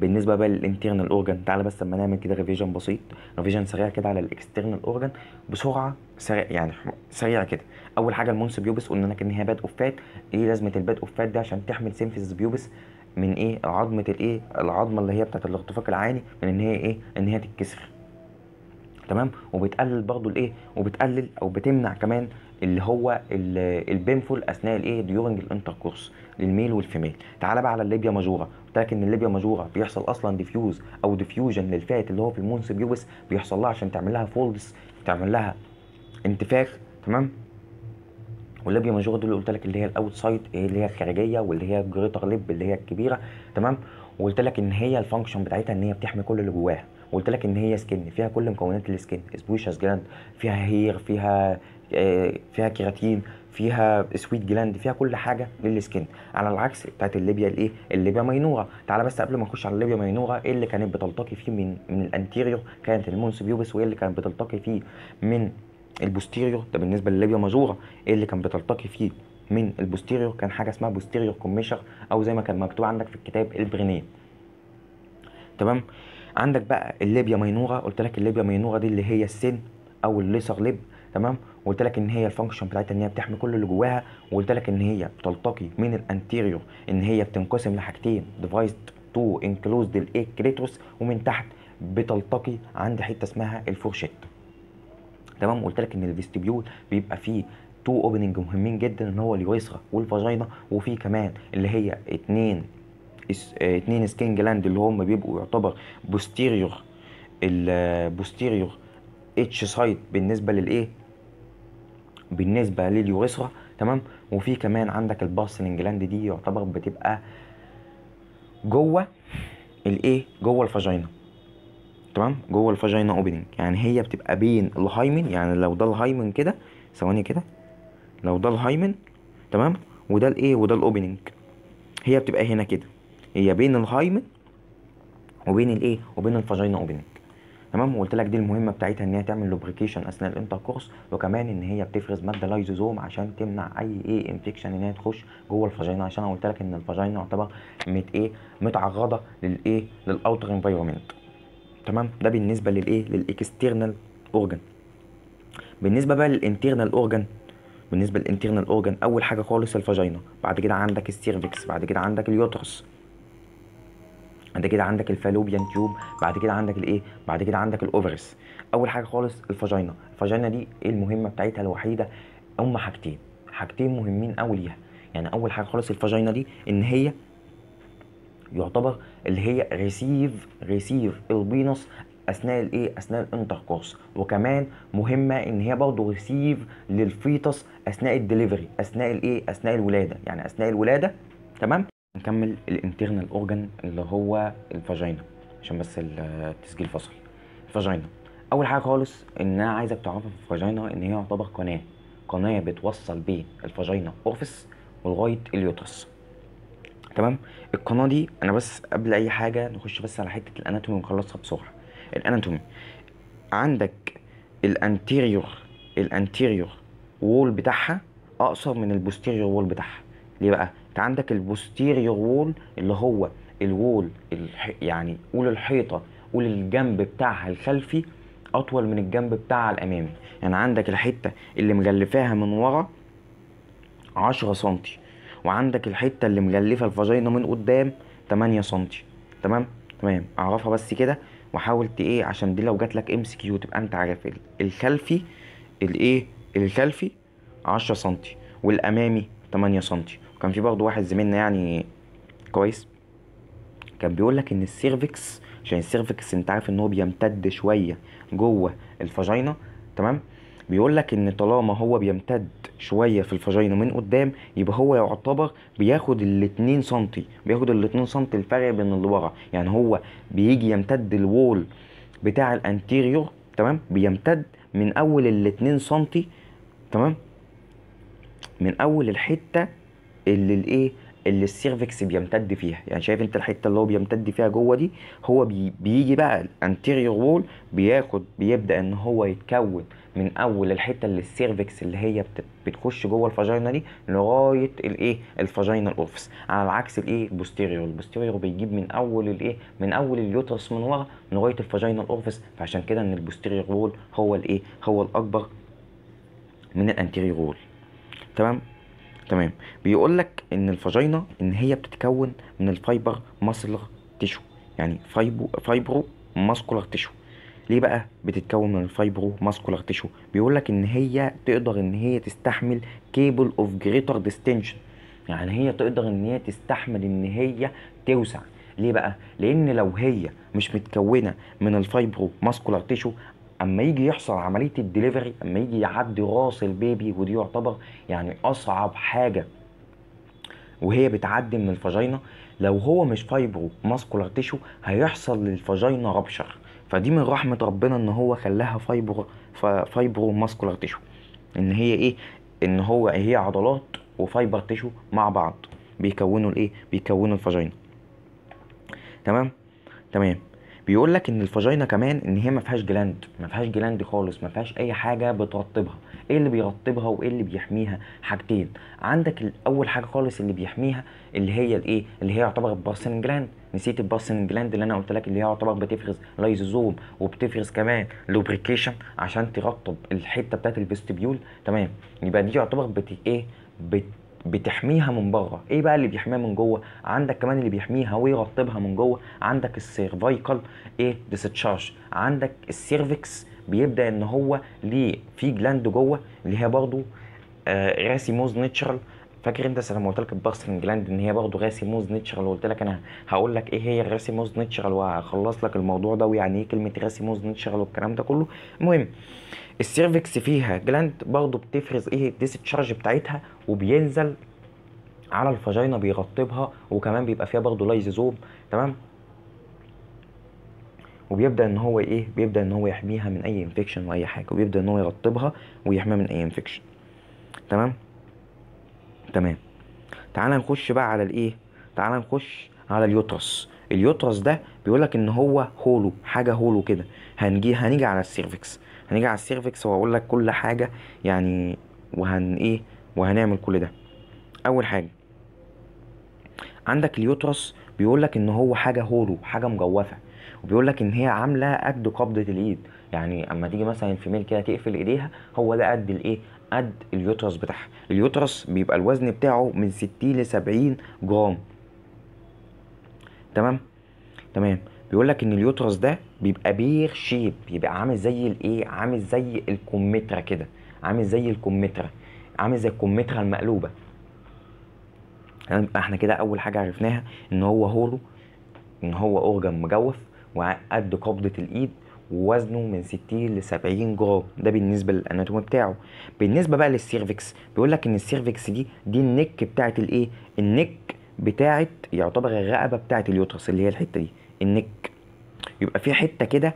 بالنسبه بقى للانترنال اورجان، تعالى بس اما نعمل كده ريفيجن بسيط، ريفيجن سريع كده على الاكسترنال اورجان بسرعه، سريع يعني سريع كده. اول حاجه المونس بيوبس، قلنا لك ان هي باد اوف فات. ايه لازمه الباد اوف فات دي؟ عشان تحمل سيمفيسيس بيوبس من ايه؟ عظمه الايه؟ العظمه اللي هي بتاعت الارتفاق العاني، من ان هي ايه؟ ان هي تتكسر. تمام. وبتقلل برضو الايه، وبتقلل او بتمنع كمان اللي هو البينفول اثناء الايه؟ ديورنج الانتركورس للميل والفيميل. تعالى بقى على الليبيا ماجورا، قلت لك ان الليبيا ماجورا بيحصل اصلا ديفيوز او ديفيوجن للفات اللي هو في المونس بيوبس، بيحصل لها عشان تعمل لها فولدز، تعمل لها انتفاخ. تمام. والليبيا ماجورا دول اللي قلت لك اللي هي الاوت سايد، اللي هي الخارجيه، واللي هي الجريتر ليب اللي هي الكبيره. تمام. وقلت لك ان هي الفانكشن بتاعتها ان هي بتحمي كل اللي جواها. وقلت لك ان هي سكن، فيها كل مكونات السكن، سبويشس جلاند، فيها هير، فيها كيراتين، فيها سويت جلاند، فيها كل حاجه للسكن، على العكس بتاعت الليبيا الايه؟ الليبيا ماينورا. تعالى بس قبل ما نخش على الليبيا ماينورا، ايه اللي كانت بتلتقي فيه من الانتيريور؟ كانت المونس بيوبس. وايه اللي كانت بتلتقي فيه من البوستيريور؟ ده بالنسبه للليبيا ماجورا. ايه اللي كان بتلتقي فيه من البوستيريور؟ كان حاجه اسمها بوستيريور كوميشر، او زي ما كان مكتوب عندك في الكتاب البرينيه. تمام. عندك بقى الليبيا ماينورا، قلت لك الليبيا ماينورا دي اللي هي السن او الليسر ليب. تمام. وقلت لك ان هي الفانكشن بتاعتها ان هي بتحمي كل اللي جواها. وقلت لك ان هي بتلتقي من الانتيريور، ان هي بتنقسم لحاجتين، ديفايسد تو انكلوزد الاكريتوس، ومن تحت بتلتقي عند حته اسمها الفورشيت. تمام. قلت لك ان الفيستيبيول بيبقى فيه تو اوبننج مهمين جدا، ان هو اليوريثرا والفاجينا، وفي كمان اللي هي اتنين سكين جلاند اللي هم بيبقوا يعتبر بوستيريور، البوستيريور اتش سايت بالنسبه للايه؟ بالنسبه لليوريثرا. تمام. وفي كمان عندك البارسلين جلاند، دي يعتبر بتبقى جوه الايه؟ جوه الفاجينا. تمام. جوه الفاجينا اوبننج، يعني هي بتبقى بين الهايمن، يعني لو ده الهايمن كده، ثواني كده، لو ده الهايمن، تمام، وده الايه؟ وده الاوبننج، هي بتبقى هنا كده، هي بين الهايمن وبين الايه؟ وبين الفاجينا اوبننج. تمام. وقلت لك دي المهمه بتاعتها ان هي تعمل لوبريكيشن اثناء الانتركورس، وكمان ان هي بتفرز ماده لايزوزوم عشان تمنع اي ايه؟ انفكشن ان هي تخش جوه الفاجينا، عشان انا قلت لك ان الفاجينا يعتبر متعرضه للايه؟ للاوتر انفايرمنت. تمام. ده بالنسبه للايه؟ للاكسترنال اورجان. بالنسبه بقى للانترنال اورجان، بالنسبه للانترنال اورجان، اول حاجه خالص الفاجينا، بعد كده عندك السيرفكس، بعد كده عندك اليوترس، بعد كده عندك الفالوبيان تيوب، بعد كده عندك الايه؟ بعد كده عندك الاوفرس. اول حاجه خالص الفاجينا. الفاجينا دي ايه المهمه بتاعتها الوحيده؟ هما حاجتين مهمين قوي ليها. يعني اول حاجه خالص الفاجينا دي ان هي يعتبر اللي هي ريسيف البينس اثناء الايه؟ اثناء الانتركورس. وكمان مهمه ان هي برضه ريسيف للفيتس اثناء الدليفري، اثناء الايه؟ اثناء الولاده، يعني اثناء الولاده. تمام. نكمل الانترنال اورجان اللي هو الفاجينا، عشان بس التسجيل فصل. الفاجينا اول حاجه خالص ان انا عايزك تعرفها في الفاجينا ان هي يعتبر قناه بتوصل بين الفاجينا اورفيس ولغايه اليوترس. تمام. القناه دي، انا بس قبل اي حاجه نخش بس على حته الاناتومي ونخلصها بسرعه. الاناتومي عندك الانتيريور، الانتيريور وول بتاعها اقصر من البوستيريور وول بتاعها. ليه بقى؟ انت عندك البوستيريور وول اللي هو الوول يعني قول الحيطه، قول الجنب بتاعها الخلفي اطول من الجنب بتاعها الامامي. يعني عندك الحته اللي مغلفاها من ورا 10 سنتي، وعندك الحته اللي مغلفه الفاجينا من قدام 8 سنتي. تمام. تمام. اعرفها بس كده، وحاول ايه؟ عشان دي لو جات لك ام سي كيو تبقى انت عارف الخلفي الايه؟ الخلفي 10 سنتي، والامامي 8 سنتي. وكان في برضه واحد زميلنا يعني كويس كان بيقول لك ان السيرفكس، عشان السيرفكس انت عارف ان هو بيمتد شويه جوه الفاجينا. تمام. بيقول لك ان طالما هو بيمتد شويه في الفاجينا من قدام، يبقى هو يعتبر بياخد الاتنين سنتي، بياخد الاتنين سنتي الفرق بين اللي ورا. يعني هو بيجي يمتد الوول بتاع الانتيريور، تمام، بيمتد من اول الاتنين سنتي، تمام، من اول الحته اللي الايه؟ اللي السيرفكس بيمتد فيها. يعني شايف انت الحته اللي هو بيمتد فيها جوه دي، هو بيجي بقى الانتيريور وول بيبدا ان هو يتكون من اول الحته اللي السيرفكس اللي هي بتخش جوه الفاجينا دي لغايه الايه الفاجينا الاورفس، على العكس الايه البوستيريور بيجيب من اول الايه من اول اليوترس من ورا لغايه الفاجينا الاورفس. فعشان كده ان البوستيريور وول هو الايه هو الاكبر من الانتيريور وول. تمام. تمام. بيقول لك ان الفاجينا ان هي بتتكون من الفايبر ماسلر تيشو، يعني فايبرو ماسكولار تيشو. ليه بقى بتتكون من الفايبرو ماسكولار تيشو؟ بيقول لك ان هي تقدر ان هي تستحمل كيبل اوف جريتر ديستنشن، يعني هي تقدر ان هي تستحمل ان هي توسع. ليه بقى؟ لان لو هي مش متكونه من الفايبرو ماسكولار تيشو، اما يجي يحصل عمليه الدليفري، اما يجي يعدي راس البيبي، ودي يعتبر يعني اصعب حاجه وهي بتعدي من الفاجينا، لو هو مش فايبرو ماسكولار تيشو هيحصل للفاجينا رابشر. فدي من رحمة ربنا ان هو خلاها فايبرو ماسكولار تيشو، ان هي ايه ان هو هي عضلات وفايبر تيشو مع بعض بيكونوا الايه بيكونوا الفاجينا. تمام. تمام. بيقول لك ان الفاجينا كمان ان هي ما فيهاش جلاند خالص، ما فيهاش اي حاجه بترطبها. ايه اللي بيرطبها وايه اللي بيحميها؟ حاجتين. عندك اول حاجه خالص اللي بيحميها اللي هي الايه اللي هي يعتبر البارسين جلاند. نسيت البارسين جلاند اللي انا قلت لك اللي هي يعتبر بتفرز لايزوزوم وبتفرز كمان لوبريكيشن عشان ترطب الحته بتاعت الفيستبيول. تمام. يبقى دي يعتبر بتحميها من بره. ايه بقى اللي بيحميها من جوه؟ عندك كمان اللي بيحميها ويرطبها من جوه، عندك السيرفايكال ديستشارج، عندك السيرفكس بيبدا ان هو ليه في جلاند جوه اللي هي برضو راسيموز نيتشرال. فاكر انت لما قلت لك البارسن جلاند ان هي برضه راسيموز نيتشرال، وقلت لك انا هقول لك ايه هي الراسيموز نيتشرال وهخلص لك الموضوع ده ويعني ايه كلمه راسيموز نيتشرال والكلام ده كله. المهم السيرفكس فيها جلاند برضه بتفرز الديسشارج بتاعتها وبينزل على الفاجينا بيرطبها، وكمان بيبقى فيها برضه لايزوزوم. تمام. وبيبدا ان هو بيبدا ان هو يحميها من اي انفكشن واي حاجه، وبيبدا ان هو يرطبها ويحميها من اي انفكشن. تمام. تمام. تعال نخش بقى على تعال نخش على اليوترس ده بيقولك ان هو هولو، حاجه هولو كده. هنيجي على السيرفكس واقول لك كل حاجه يعني، وهنعمل كل ده. اول حاجه عندك اليوترس بيقولك ان هو حاجه هولو، حاجه مجوفه، وبيقولك ان هي عامله قد قبضه الايد. يعني اما تيجي مثلا الفيميل كده تقفل ايديها، هو ده قد قد اليوترس بتاعها. اليوترس بيبقى الوزن بتاعه من 60 ل 70 جرام. تمام. تمام. بيقولك ان اليوترس ده بيبقى بير شيب، بيبقى عامل زي عامل زي الكمثرى كده، عامل زي الكمثرى المقلوبه. يبقى احنا كده اول حاجه عرفناها ان هو هولو، ان هو اورجان مجوف وقد قبضة الايد ووزنه من 60 ل 70 جرام. ده بالنسبة للاناتومي بتاعه. بالنسبة بقى للسيرفكس بيقول لك ان السيرفكس دي النك بتاعت النك بتاعت يعتبر الرقبة بتاعت اليوترس اللي هي الحتة دي النك. يبقى في حتة كده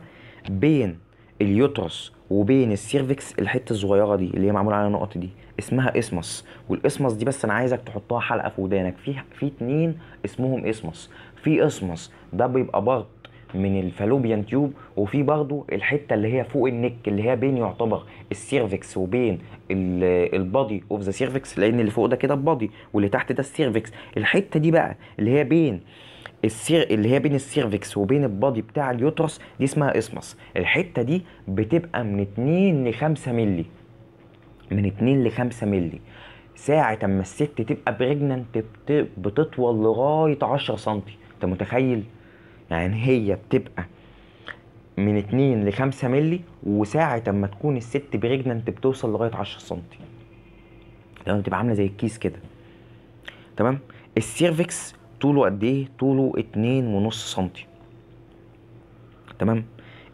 بين اليوترس وبين السيرفكس، الحته الصغيره دي اللي هي معمول عليها نقط دي اسمها اسمس. والاسمس دي بس انا عايزك تحطها حلقه في ودانك، في اتنين اسمهم اسمس. في اسمس ده بيبقى برضه من الفالوبيان تيوب، وفي برضه الحته اللي هي فوق النك اللي هي بين يعتبر السيرفكس وبين البادي اوف ذا سيرفكس، لان اللي فوق ده كده البادي واللي تحت ده السيرفكس. الحته دي بقى اللي هي بين اللي هي بين السيرفكس وبين البادي بتاع اليوترس دي اسمها اسمس. الحته دي بتبقى من 2 ل 5 مللي، من 2 ل 5 مللي. ساعة اما الست تبقى بريجننت بتطول لغاية 10 سنتي. انت متخيل؟ يعني هي بتبقى من 2 ل 5 مللي، وساعة اما تكون الست بريجننت بتوصل لغاية 10 سنتي. تمام. تبقى عاملة زي الكيس كده. تمام. السيرفكس طوله قد ايه؟ طوله 2.5 سنتي. تمام.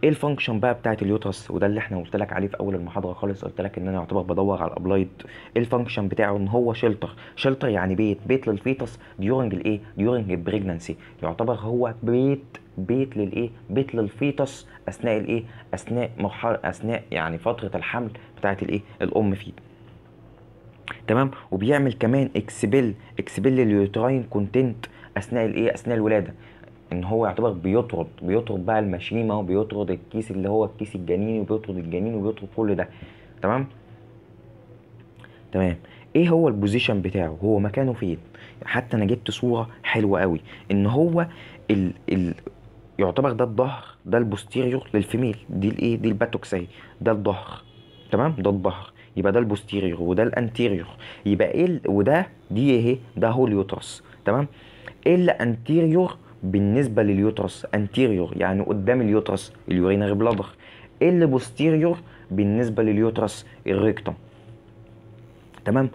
ايه الفانكشن بقى بتاعت اليوترس؟ وده اللي احنا قلت لك عليه في اول المحاضره خالص، قلت لك ان انا يعتبر بدور على الابلايد. ايه الفانكشن بتاعه؟ ان هو شيلتر يعني بيت للفيتس ديورنج ديورنج البريجنانسي. يعتبر هو بيت للفيتس اثناء اثناء يعني فتره الحمل بتاعت الام فيه. تمام. وبيعمل كمان اكسبل اليوتراين كونتنت اثناء الايه، اثناء الولاده. ان هو يعتبر بيطرد بقى المشيمه، وبيطرد الكيس اللي هو الكيس الجنيني، وبيطرد الجنين، وبيطرد كل ده. تمام. تمام. ايه هو البوزيشن بتاعه؟ هو مكانه فين؟ حتى انا جبت صوره حلوه قوي ان هو ال يعتبر ده الظهر، ده البوستيريور للفيميل، دي الايه، دي الباتوكس اهي، ده الظهر. تمام، ده الظهر، يبقى ده البوستيريور وده الانتيريور. يبقى ايه وده دي ايه، ده هو اليوترس. تمام. ايه اللي انتيريور بالنسبه لليوترس؟ انتيريور يعني قدام اليوترس اليورينري بلادر. ايه اللي بوستيريور بالنسبه لليوترس؟ الريكتوم. تمام.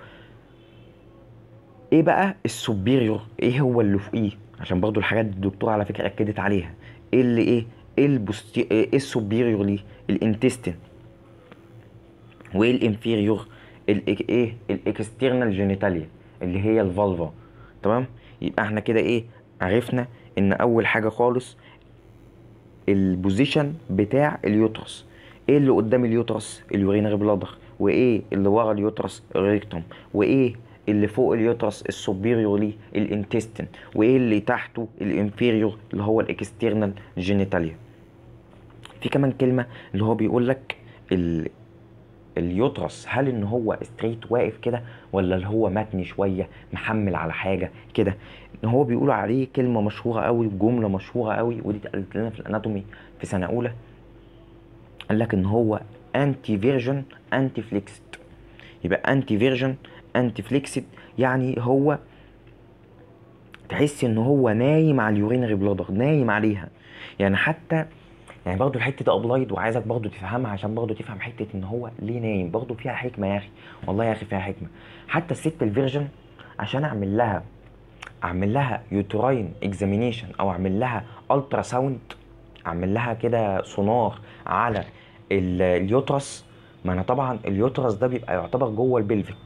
ايه بقى السوبيريور؟ ايه هو اللي فوقيه؟ عشان برضو الحاجات دي الدكتور على فكره اكدت عليها. ايه اللي ايه، ايه ايه السوبيريور ليه؟ الانتستين. وايه الانفيريور؟ ايه الاكسترنال جينيتاليا اللي هي الفالفا. تمام. يبقى احنا كده ايه، عرفنا ان اول حاجه خالص البوزيشن بتاع اليوترس. ايه اللي قدام اليوترس؟ اليورينري بلادر. وايه اللي ورا اليوترس؟ الريكتوم. وايه اللي فوق اليوترس السوبيريور ليه؟ الانتستين. وايه اللي تحته؟ الانفيريور اللي هو الاكسترنال جينيتاليا. في كمان كلمه اللي هو بيقول لك اليوترس هل ان هو ستريت واقف كده، ولا اللي هو متني شويه محمل على حاجه كده. ان هو بيقولوا عليه كلمه مشهوره قوي، جمله مشهوره قوي، ودي اتقالت لنا في الاناتومي في سنه اولى. قال لك ان هو انتي فيرجن انتي فليكسد. يبقى انتي فيرجن انتي فليكسد يعني هو تحس ان هو نايم على اليورينري بلادر، نايم عليها. يعني حتى يعني برضو الحته دي ابلايد، وعايزك برضو تفهمها عشان برضو تفهم حته ان هو ليه نايم، برضو فيها حكمه يا اخي. والله يا اخي فيها حكمه. حتى الست الفيرجن عشان اعمل لها يوتراين اكزامينيشن، او اعمل لها الترا ساوند، اعمل لها كده سونار على اليوترس. ما انا طبعا اليوترس ده بيبقى يعتبر جوه البلفيك،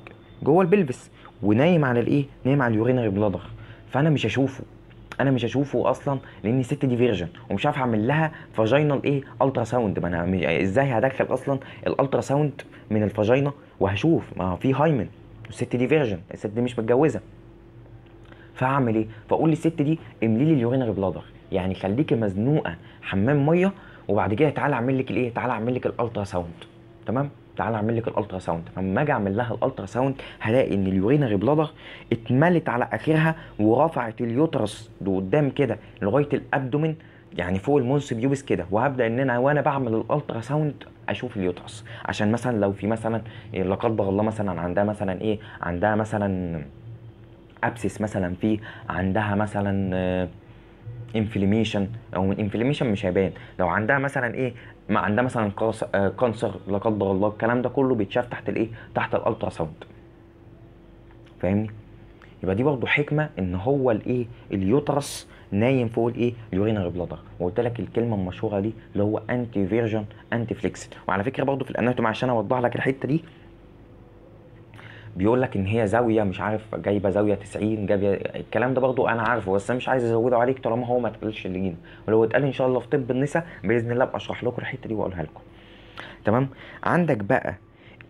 جوه البلفس، ونايم على الايه، نايم على اليورينري بلادر. فانا مش هشوفه، انا مش هشوفه اصلا، لان الست دي فيرجن ومش عارف اعمل لها فاجينال ايه، الترا ساوند. ما انا ازاي هدخل اصلا الالترا ساوند من الفاجينا وهشوف؟ ما هو في هايمن، الست دي فيرجن، الست دي مش متجوزه. فاعمل ايه؟ فاقول للست دي املي لي اليورينري بلادر، يعني خليكي مزنوقه حمام ميه، وبعد كده تعالى اعمل لك الايه، تعالى اعمل لك الالترا ساوند. تمام. تعالى اعمل لك الالترا ساوند. فلما اجي اعمل لها الالترا ساوند هلاقي ان اليورينري بلادر اتملت على اخرها، ورفعت اليوترس لقدام كده لغايه الابدومين، يعني فوق المونس بيوبس كده. وهبدا ان انا وانا بعمل الالترا ساوند اشوف اليوترس، عشان مثلا لو في مثلا لا قدر الله مثلا عندها مثلا ايه، عندها مثلا ابسس مثلا، في عندها مثلا انفلاميشن، او من انفلاميشن مش هيبان. لو عندها مثلا ايه، ما عندها مثلا كانسر لا قدر الله، الكلام ده كله بيتشاف تحت الايه، تحت الالترا ساوند. فاهمني؟ يبقى دي برضه حكمه ان هو الايه، اليوترس نايم فوق الايه، اليورينري بلادر. وقلت لك الكلمه المشهوره دي اللي هو انتي فيرجن انتي فليكسد. وعلى فكره برضه في الاناتومي عشان اوضح لك الحته دي، بيقول لك ان هي زاويه مش عارف، جايبه زاويه 90، جايبه الكلام ده برضو انا عارفه، بس انا مش عايز ازوده عليك طالما هو ما اتقالش اللي جينا. ولو اتقال ان شاء الله في طب النساء باذن الله ابقى اشرح لكم الحته دي واقولها لكم. تمام. عندك بقى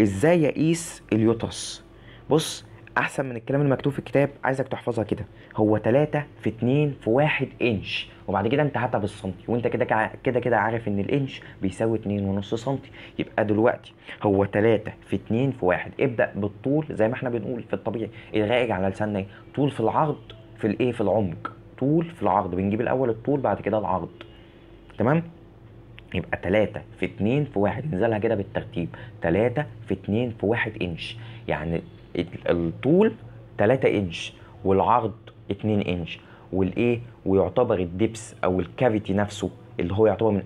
ازاي اقيس اليوترس؟ بص، احسن من الكلام المكتوب في الكتاب، عايزك تحفظها كده. هو 3 في 2 في 1 انش، وبعد كده انت هاتها بالسنتي، وانت كده عارف ان الانش بيساوي 2.5 سنتي. يبقى دلوقتي هو 3 في 2 في 1. ابدأ بالطول زي ما احنا بنقول في الطبيعي، الغائج على لساننا ايه؟ طول في العرض في الايه، في العمق. طول في العرض، بنجيب الاول الطول بعد كده العرض. تمام. يبقى 3 في 2 في 1، ننزلها كده بالترتيب. 3 في 2 في 1 انش، يعني الطول 3 انش، والعرض 2 انش، والايه، ويعتبر الدبس او الكافيتي نفسه اللي هو يعتبر من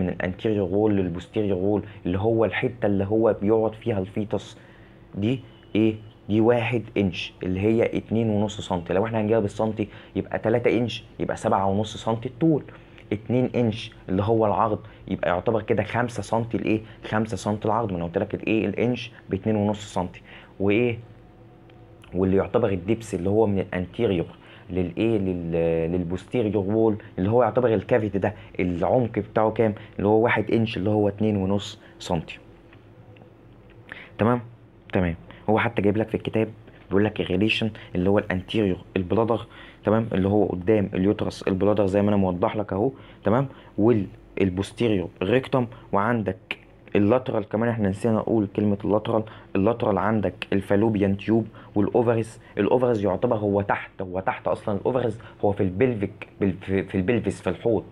الانتيريور وول للبوستيريور وول، اللي هو الحته اللي هو بيقعد فيها الفيتس دي ايه، دي 1 انش اللي هي 2.5 سنتي. لو احنا هنجيبها بالسنتي يبقى 3 انش، يبقى 7.5 سنتي الطول. 2 انش اللي هو العرض، يبقى يعتبر كده 5 سنتي الايه، 5 سنتي العرض. ما انا قلت لك الايه، الانش ب2.5 سنتي. وايه، واللي يعتبر الدبس اللي هو من الانتيريور للايه، للبوستيريور وول، اللي هو يعتبر الكافيتي ده العمق بتاعه كام، اللي هو 1 انش اللي هو 2.5 سنتي. تمام. تمام. هو حتى جايب لك في الكتاب بيقول لك الريليشن اللي هو الانتيريور البلادر، تمام، اللي هو قدام اليوترس البلادر زي ما انا موضح لك اهو، تمام، والبوستيريور الريكتوم، وعندك اللاترال كمان، احنا نسينا نقول كلمة اللاترال. اللاترال عندك الفالوبيان تيوب والاوفرز. الاوفرز يعتبر هو تحت اصلا. الاوفرز هو في البلفيك، في البلفس، في الحوض،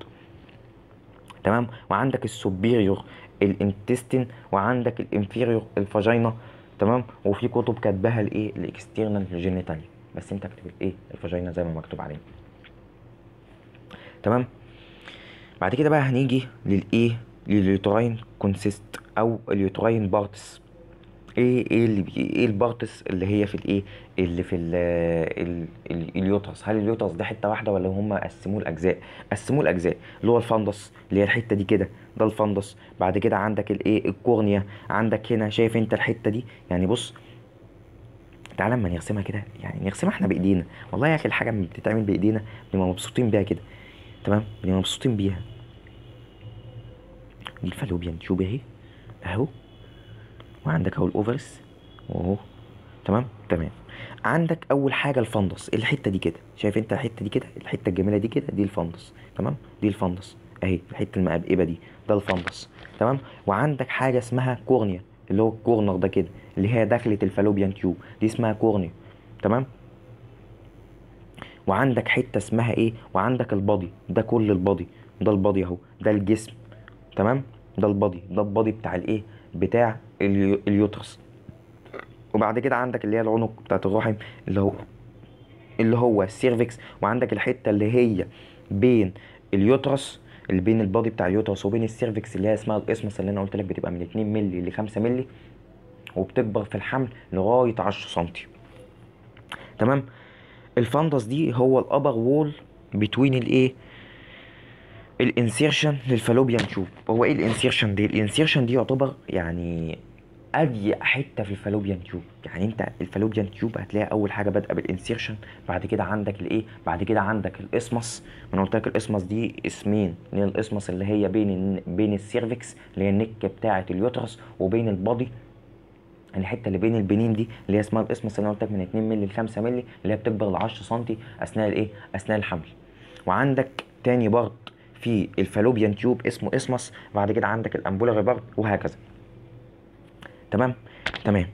تمام. وعندك السوبيريور الانتستين، وعندك الانفيريور الفاجينا، تمام. وفي كتب كاتباها الايه الاكسترنال جينيتال، بس انت اكتب الايه الفاجينا زي ما مكتوب عليه، تمام. بعد كده بقى هنيجي للايه لليوتراين كونسيست او اليوتراين بارتس. ايه البارتس اللي هي في الايه اللي في اليوترس؟ هل اليوترس ده حته واحده ولا هم قسموه لاجزاء؟ قسموه لاجزاء، اللي هو الفندس اللي هي الحته دي كده، ده الفندس. بعد كده عندك الايه الكورنيا، عندك هنا شايف انت الحته دي؟ يعني بص، تعالى اما نرسمها كده، يعني نرسمها احنا بايدينا. والله يا اخي الحاجه لما بتتعمل بايدينا بنبقى مبسوطين بيها كده، تمام، بنبقى مبسوطين بيها. دي الفالوبيان تيوب اهي، اهو. وعندك اهو الاوفرس، اهو، تمام تمام. عندك اول حاجه الفندس، الحته دي كده، شايف انت الحته دي كده، الحته الجميله دي كده، دي الفندس، تمام. دي الفندس اهي، الحته المقبقبه دي، ده الفندس، تمام. وعندك حاجه اسمها كورنيا، اللي هو الكورنر ده كده، اللي هي داخله الفالوبيان تيوب، دي اسمها كورنيا، تمام. وعندك حته اسمها ايه، وعندك البادي، ده كل البادي، ده البادي اهو، ده الجسم، تمام. ده البادي، ده البادي بتاع الايه بتاع اليوترس. وبعد كده عندك اللي هي العنق بتاعت الرحم، اللي هو السيرفكس. وعندك الحته اللي هي بين اليوترس، اللي بين البادي بتاع اليوترس وبين السيرفكس، اللي هي اسمها الاسمس، اللي انا قلت لك بتبقى من 2 مللي ل 5 مللي، وبتكبر في الحمل لغايه 10 سنتي، تمام. الفندس دي هو الابر وول بتوين الايه الانسيرشن للفالوبيان تيوب. هو ايه الانسيرشن دي؟ الانسيرشن دي يعتبر يعني اضيق حته في الفالوبيان تيوب. يعني انت الفالوبيان تيوب هتلاقي اول حاجه بادئه بالانسيرشن، بعد كده عندك الايه، بعد كده عندك الاسمس. انا قلت لك الاسمس دي اسمين، اللي هي الاسمس اللي هي بين السيرفكس اللي هي النك بتاعه اليوترس، وبين البادي الحته اللي بين البنين دي اللي هي اسمها الاسمس، اللي انا قلت لك من 2 مللي ل 5 مللي، اللي هي بتكبر ل 10 سم اثناء الايه اثناء الحمل. وعندك تاني بارت في الفالوبيان تيوب اسمه اسمس، بعد كده عندك الامبولاري بارت، وهكذا، تمام تمام.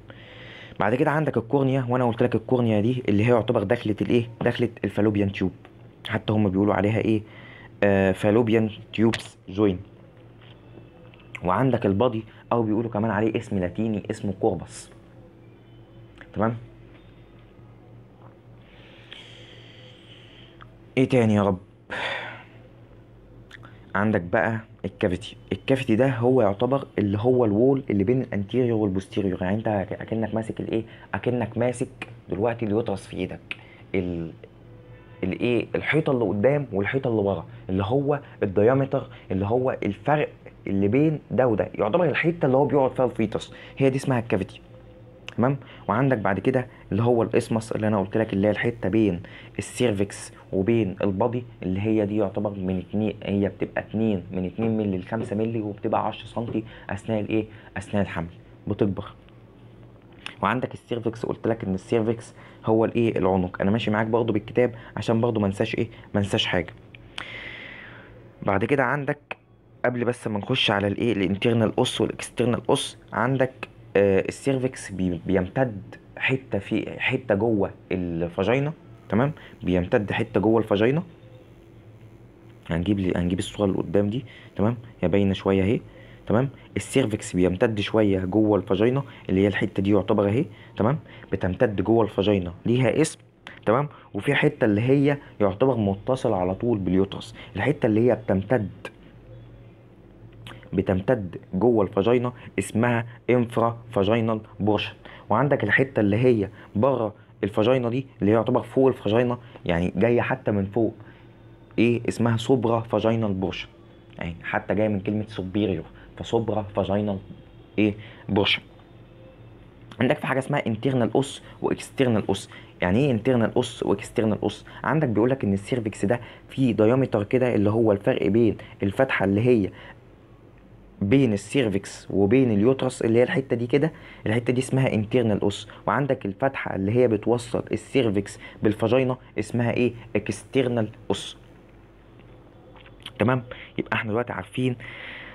بعد كده عندك الكورنيا، وانا قلت لك الكورنيا دي اللي هي يعتبر دخلت الايه دخلت الفالوبيان تيوب، حتى هم بيقولوا عليها ايه فالوبيان تيوبس جوين. وعندك البادي، او بيقولوا كمان عليه اسم لاتيني اسمه كوربس، تمام. ايه تاني يا رب؟ عندك بقى الكافيتي ده هو يعتبر اللي هو الوول اللي بين الانتيريور والبوستيريور. يعني انت اكنك ماسك الايه اكنك ماسك دلوقتي اليوترس في ايدك، الايه الحيطه اللي قدام والحيطه اللي ورا، اللي هو الديامتر، اللي هو الفرق اللي بين ده وده، يعتبر الحته اللي هو بيقعد فيها الفيتوس، هي دي اسمها الكافيتي، تمام. وعندك بعد كده اللي هو الاسمس، اللي انا قلت لك اللي هي الحته بين السيرفكس وبين البادي، اللي هي دي يعتبر من 2، هي بتبقى 2 من 2 مللي ل 5 مللي، وبتبقى 10 سم اثناء الايه اثناء الحمل، بتكبر. وعندك السيرفكس، قلت لك ان السيرفكس هو الايه العنق. انا ماشي معاك برضو بالكتاب عشان برضو ما انساش ايه ما انساش حاجه. بعد كده عندك قبل بس ما نخش على الايه الانترنال اوس والاكسترنال اوس، عندك السيرفكس بيمتد حته جوه الفاجينا، تمام. بيمتد حته جوه الفاجينا. هنجيب الصوره اللي قدام دي، تمام، هي باينه شويه اهي، تمام. السيرفكس بيمتد شويه جوه الفاجينا، اللي هي الحته دي يعتبر اهي، تمام، بتمتد جوه الفاجينا، ليها اسم، تمام. وفي حته اللي هي يعتبر متصل على طول باليوترس، الحته اللي هي بتمتد جوه الفاجينا اسمها انفرا فاجينال بورشن. وعندك الحته اللي هي بره الفاجينا دي اللي هي يعتبر فوق الفاجينا، يعني جايه حتى من فوق، ايه اسمها سوبرا فاجينال بورشن، يعني حتى جايه من كلمه سوبيريور، فسوبرا فاجينال ايه بورشن. عندك في حاجه اسمها انترنال اوس واكسترنال اوس. يعني ايه انترنال اوس واكسترنال اوس؟ عندك بيقولك ان السيرفكس ده فيه دايمتر كده، اللي هو الفرق بين الفتحه اللي هي بين السيرفكس وبين اليوترس اللي هي الحته دي كده، الحته دي اسمها انترنال اوس. وعندك الفتحه اللي هي بتوصل السيرفكس بالفاجينا اسمها ايه؟ اكسترنال اوس. تمام. يبقى احنا دلوقتي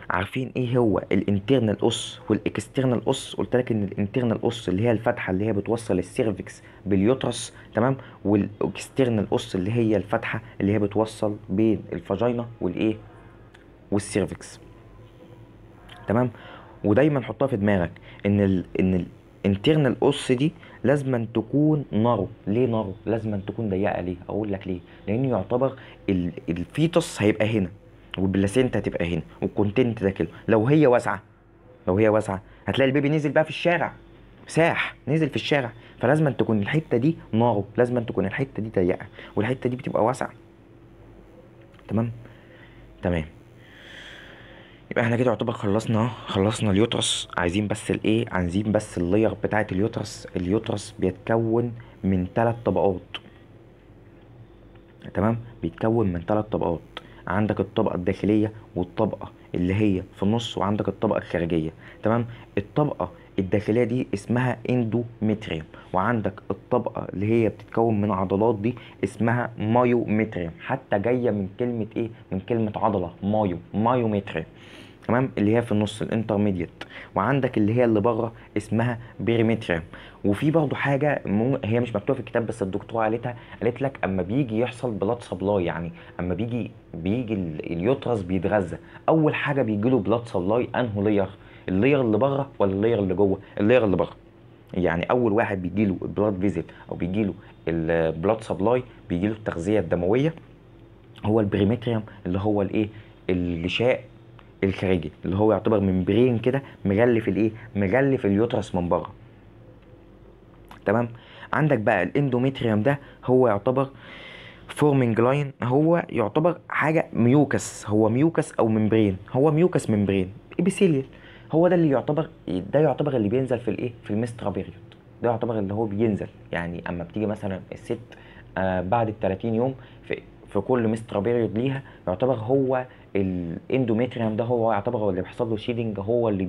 عارفين ايه هو الانترنال اوس والاكسترنال اوس. قلت لك ان الانترنال اوس اللي هي الفتحه اللي هي بتوصل السيرفكس باليوترس، تمام، والاكسترنال اوس اللي هي الفتحه اللي هي بتوصل بين الفاجينا والايه والسيرفكس. تمام. ودايما حطها في دماغك ان الانترنال اوس دي لازم تكون نارو. ليه نارو؟ لازم تكون ضيقه. ليه؟ اقول لك ليه. لان يعتبر الفيتوس هيبقى هنا، والبلاسينتا هتبقى هنا، والكونتنت ده كله. لو هي واسعه هتلاقي البيبي نزل بقى في الشارع، نزل في الشارع. فلازم تكون الحته دي نارو، لازم تكون الحته دي ضيقه، والحته دي بتبقى واسعه. تمام. تمام. يبقى احنا كده يعتبر خلصنا اليوترس. عايزين بس اللاير بتاعه اليوترس بيتكون من 3 طبقات. تمام. بيتكون من 3 طبقات. عندك الطبقه الداخليه، والطبقه اللي هي في النص، وعندك الطبقه الخارجيه. تمام. الطبقه الداخليه دي اسمها اندوميتريوم، وعندك الطبقه اللي هي بتتكون من عضلات دي اسمها مايوميتريوم. حتى جايه من كلمه ايه؟ من كلمه عضله، مايوميتريوم. تمام. اللي هي في النص الانترميديت. وعندك اللي هي اللي بره اسمها بيريمتريم. وفي برضه حاجه هي مش مكتوبه في الكتاب، بس الدكتوره قالت لك اما بيجي يحصل بلاد سبلاي، يعني اما بيجي اليوترس بيتغذى، اول حاجه بيجي له بلاد سبلاي انه اللاير اللي بره ولا اللاير اللي جوه؟ اللاير اللي بره. يعني اول واحد بيجي له البلاد فيزيت او بيجي له البلاد سبلاي، بيجي له التغذيه الدمويه، هو البريمتريم، اللي هو الايه؟ الغشاء الخارجي، اللي هو يعتبر ممبرين كده مغلف اليوترس من بره. تمام. عندك بقى الاندوميتريوم ده هو يعتبر فورمينج لاين، هو يعتبر حاجه ميوكس، هو ميوكس او ممبرين، هو ميوكس ممبرين ابيثيليال. هو ده اللي يعتبر اللي بينزل في المسترا بيريود. ده يعتبر اللي هو بينزل، يعني اما بتيجي مثلا الست بعد ال 30 يوم في كل مسترا بيريود ليها، يعتبر هو الاندوميتريوم ده هو يعتبر هو اللي بيحصل له شيدنج، هو اللي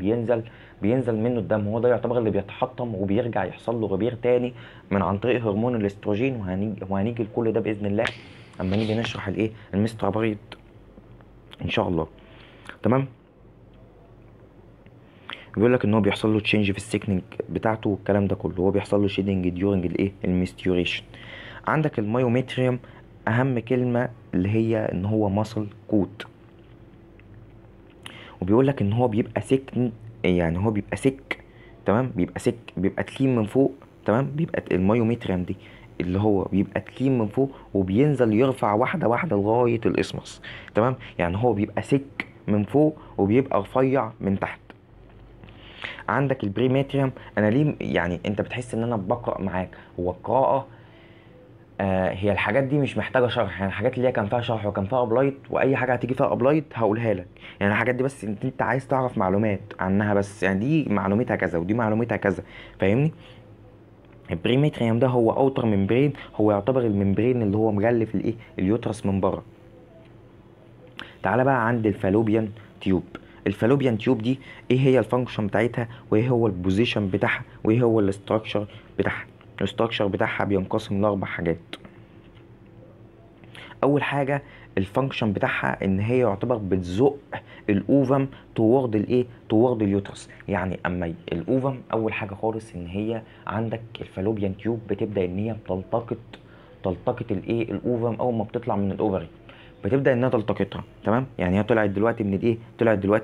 بينزل منه الدم. هو ده يعتبر اللي بيتحطم وبيرجع يحصل له غبير تاني من عن طريق هرمون الاستروجين. وهنيجي لكل ده باذن الله اما نيجي نشرح المسترا بيريود ان شاء الله. تمام. بيقول لك ان هو بيحصل له تشينج في السيكنينج بتاعته والكلام ده كله. هو بيحصل له شيدنج ديورنج الميستيوريشن. عندك المايوميتريوم، اهم كلمه اللي هي ان هو ماسل كوت. وبيقول لك ان هو بيبقى سك، يعني هو بيبقى سك. تمام. بيبقى تخين من فوق. تمام. بيبقى المايوميتريوم دي اللي هو بيبقى تخين من فوق، وبينزل يرفع واحده واحده لغايه الاسمس. تمام. يعني هو بيبقى سك من فوق وبيبقى رفيع من تحت. عندك البريماتريوم. انا ليه يعني انت بتحس ان انا بقرا معاك؟ هو القراءه هي الحاجات دي مش محتاجه شرح، يعني الحاجات اللي هي كان فيها شرح وكان فيها ابلايت، واي حاجه هتيجي فيها ابلايت هقولها لك. يعني الحاجات دي بس انت عايز تعرف معلومات عنها بس، يعني دي معلومتها كذا ودي معلومتها كذا، فاهمني؟ البريماتريوم ده هو اوتر ممبرين، هو يعتبر الممبرين اللي هو مغلف اليوترس من بره. تعالى بقى عند الفالوبيان تيوب. الفالوبيان تيوب دي ايه هي الفانكشن بتاعتها، وايه هو البوزيشن بتاعها، وايه هو الاستراكشر بتاعها؟ الاستراكشر بتاعها بينقسم لاربع حاجات. اول حاجه الفانكشن بتاعها ان هي يعتبر بتزق الاوفم توورد اليوترس. يعني اما الاوفم اول حاجه خالص ان هي عندك الفالوبيان تيوب بتبدا ان هي تلتقط الاوفم اول ما بتطلع من الاوفري، بتبدا انها تلتقطها. تمام. يعني هي طلعت دلوقتي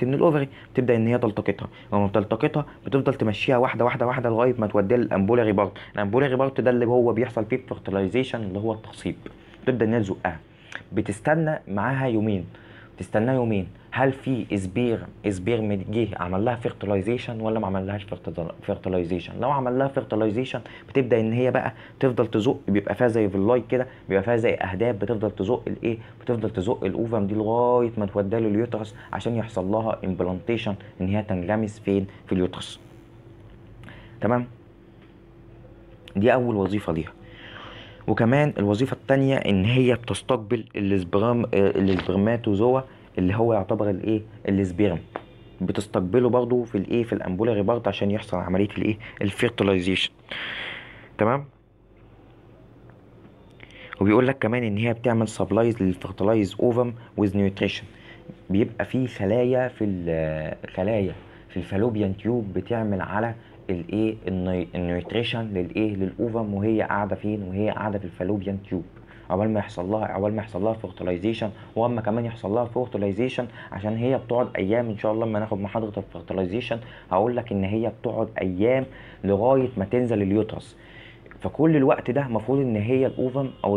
من الاوفري، بتبدا ان هي تلتقطها. لما بتلتقطها بتفضل تمشيها واحده واحده واحده لغايه ما توديها للامبولاري بارت. الامبولاري بارت ده اللي هو بيحصل فيه الفرتلايزيشن، اللي هو التخصيب. تبدا ان هي تزقها. بتستنى معاها يومين، هل في اسبير جه عمل لها فيرتلايزيشن ولا ما عمل لهاش فيرتلايزيشن؟ لو عمل لها فيرتلايزيشن بتبدا ان هي بقى تفضل تزق، بيبقى فيها زي فيلاي كده، بيبقى فيها زي اهداب، بتفضل تزق الاوفم دي لغايه ما توديها لليوترس عشان يحصل لها امبلانتيشن، ان هي تنغمس فين؟ في اليوترس. تمام. دي اول وظيفه ليها. وكمان الوظيفة التانية ان هي بتستقبل السبرماتوزوا، اللي هو يعتبر السبيرم. بتستقبله برضو في الايه في الامبولاري برضه عشان يحصل عمليه الايه الفيرتلايزيشن. تمام. وبيقول لك كمان ان هي بتعمل سبلايز للفيرتلايز اوفم ويز نيوتريشن. بيبقى في خلايا خلايا في الفالوبيان تيوب بتعمل على الايه النيوتريشن للايه للاوفم، وهي قاعده فين؟ وهي قاعده في الفالوبيان تيوب. عقبال ما يحصل لها فيرتلايزيشن، واما كمان يحصل لها فيرتلايزيشن عشان هي بتقعد ايام. ان شاء الله لما ناخد محاضره الفيرتلايزيشن هقول لك ان هي بتقعد ايام لغايه ما تنزل اليوترس. فكل الوقت ده المفروض ان هي الاوفم او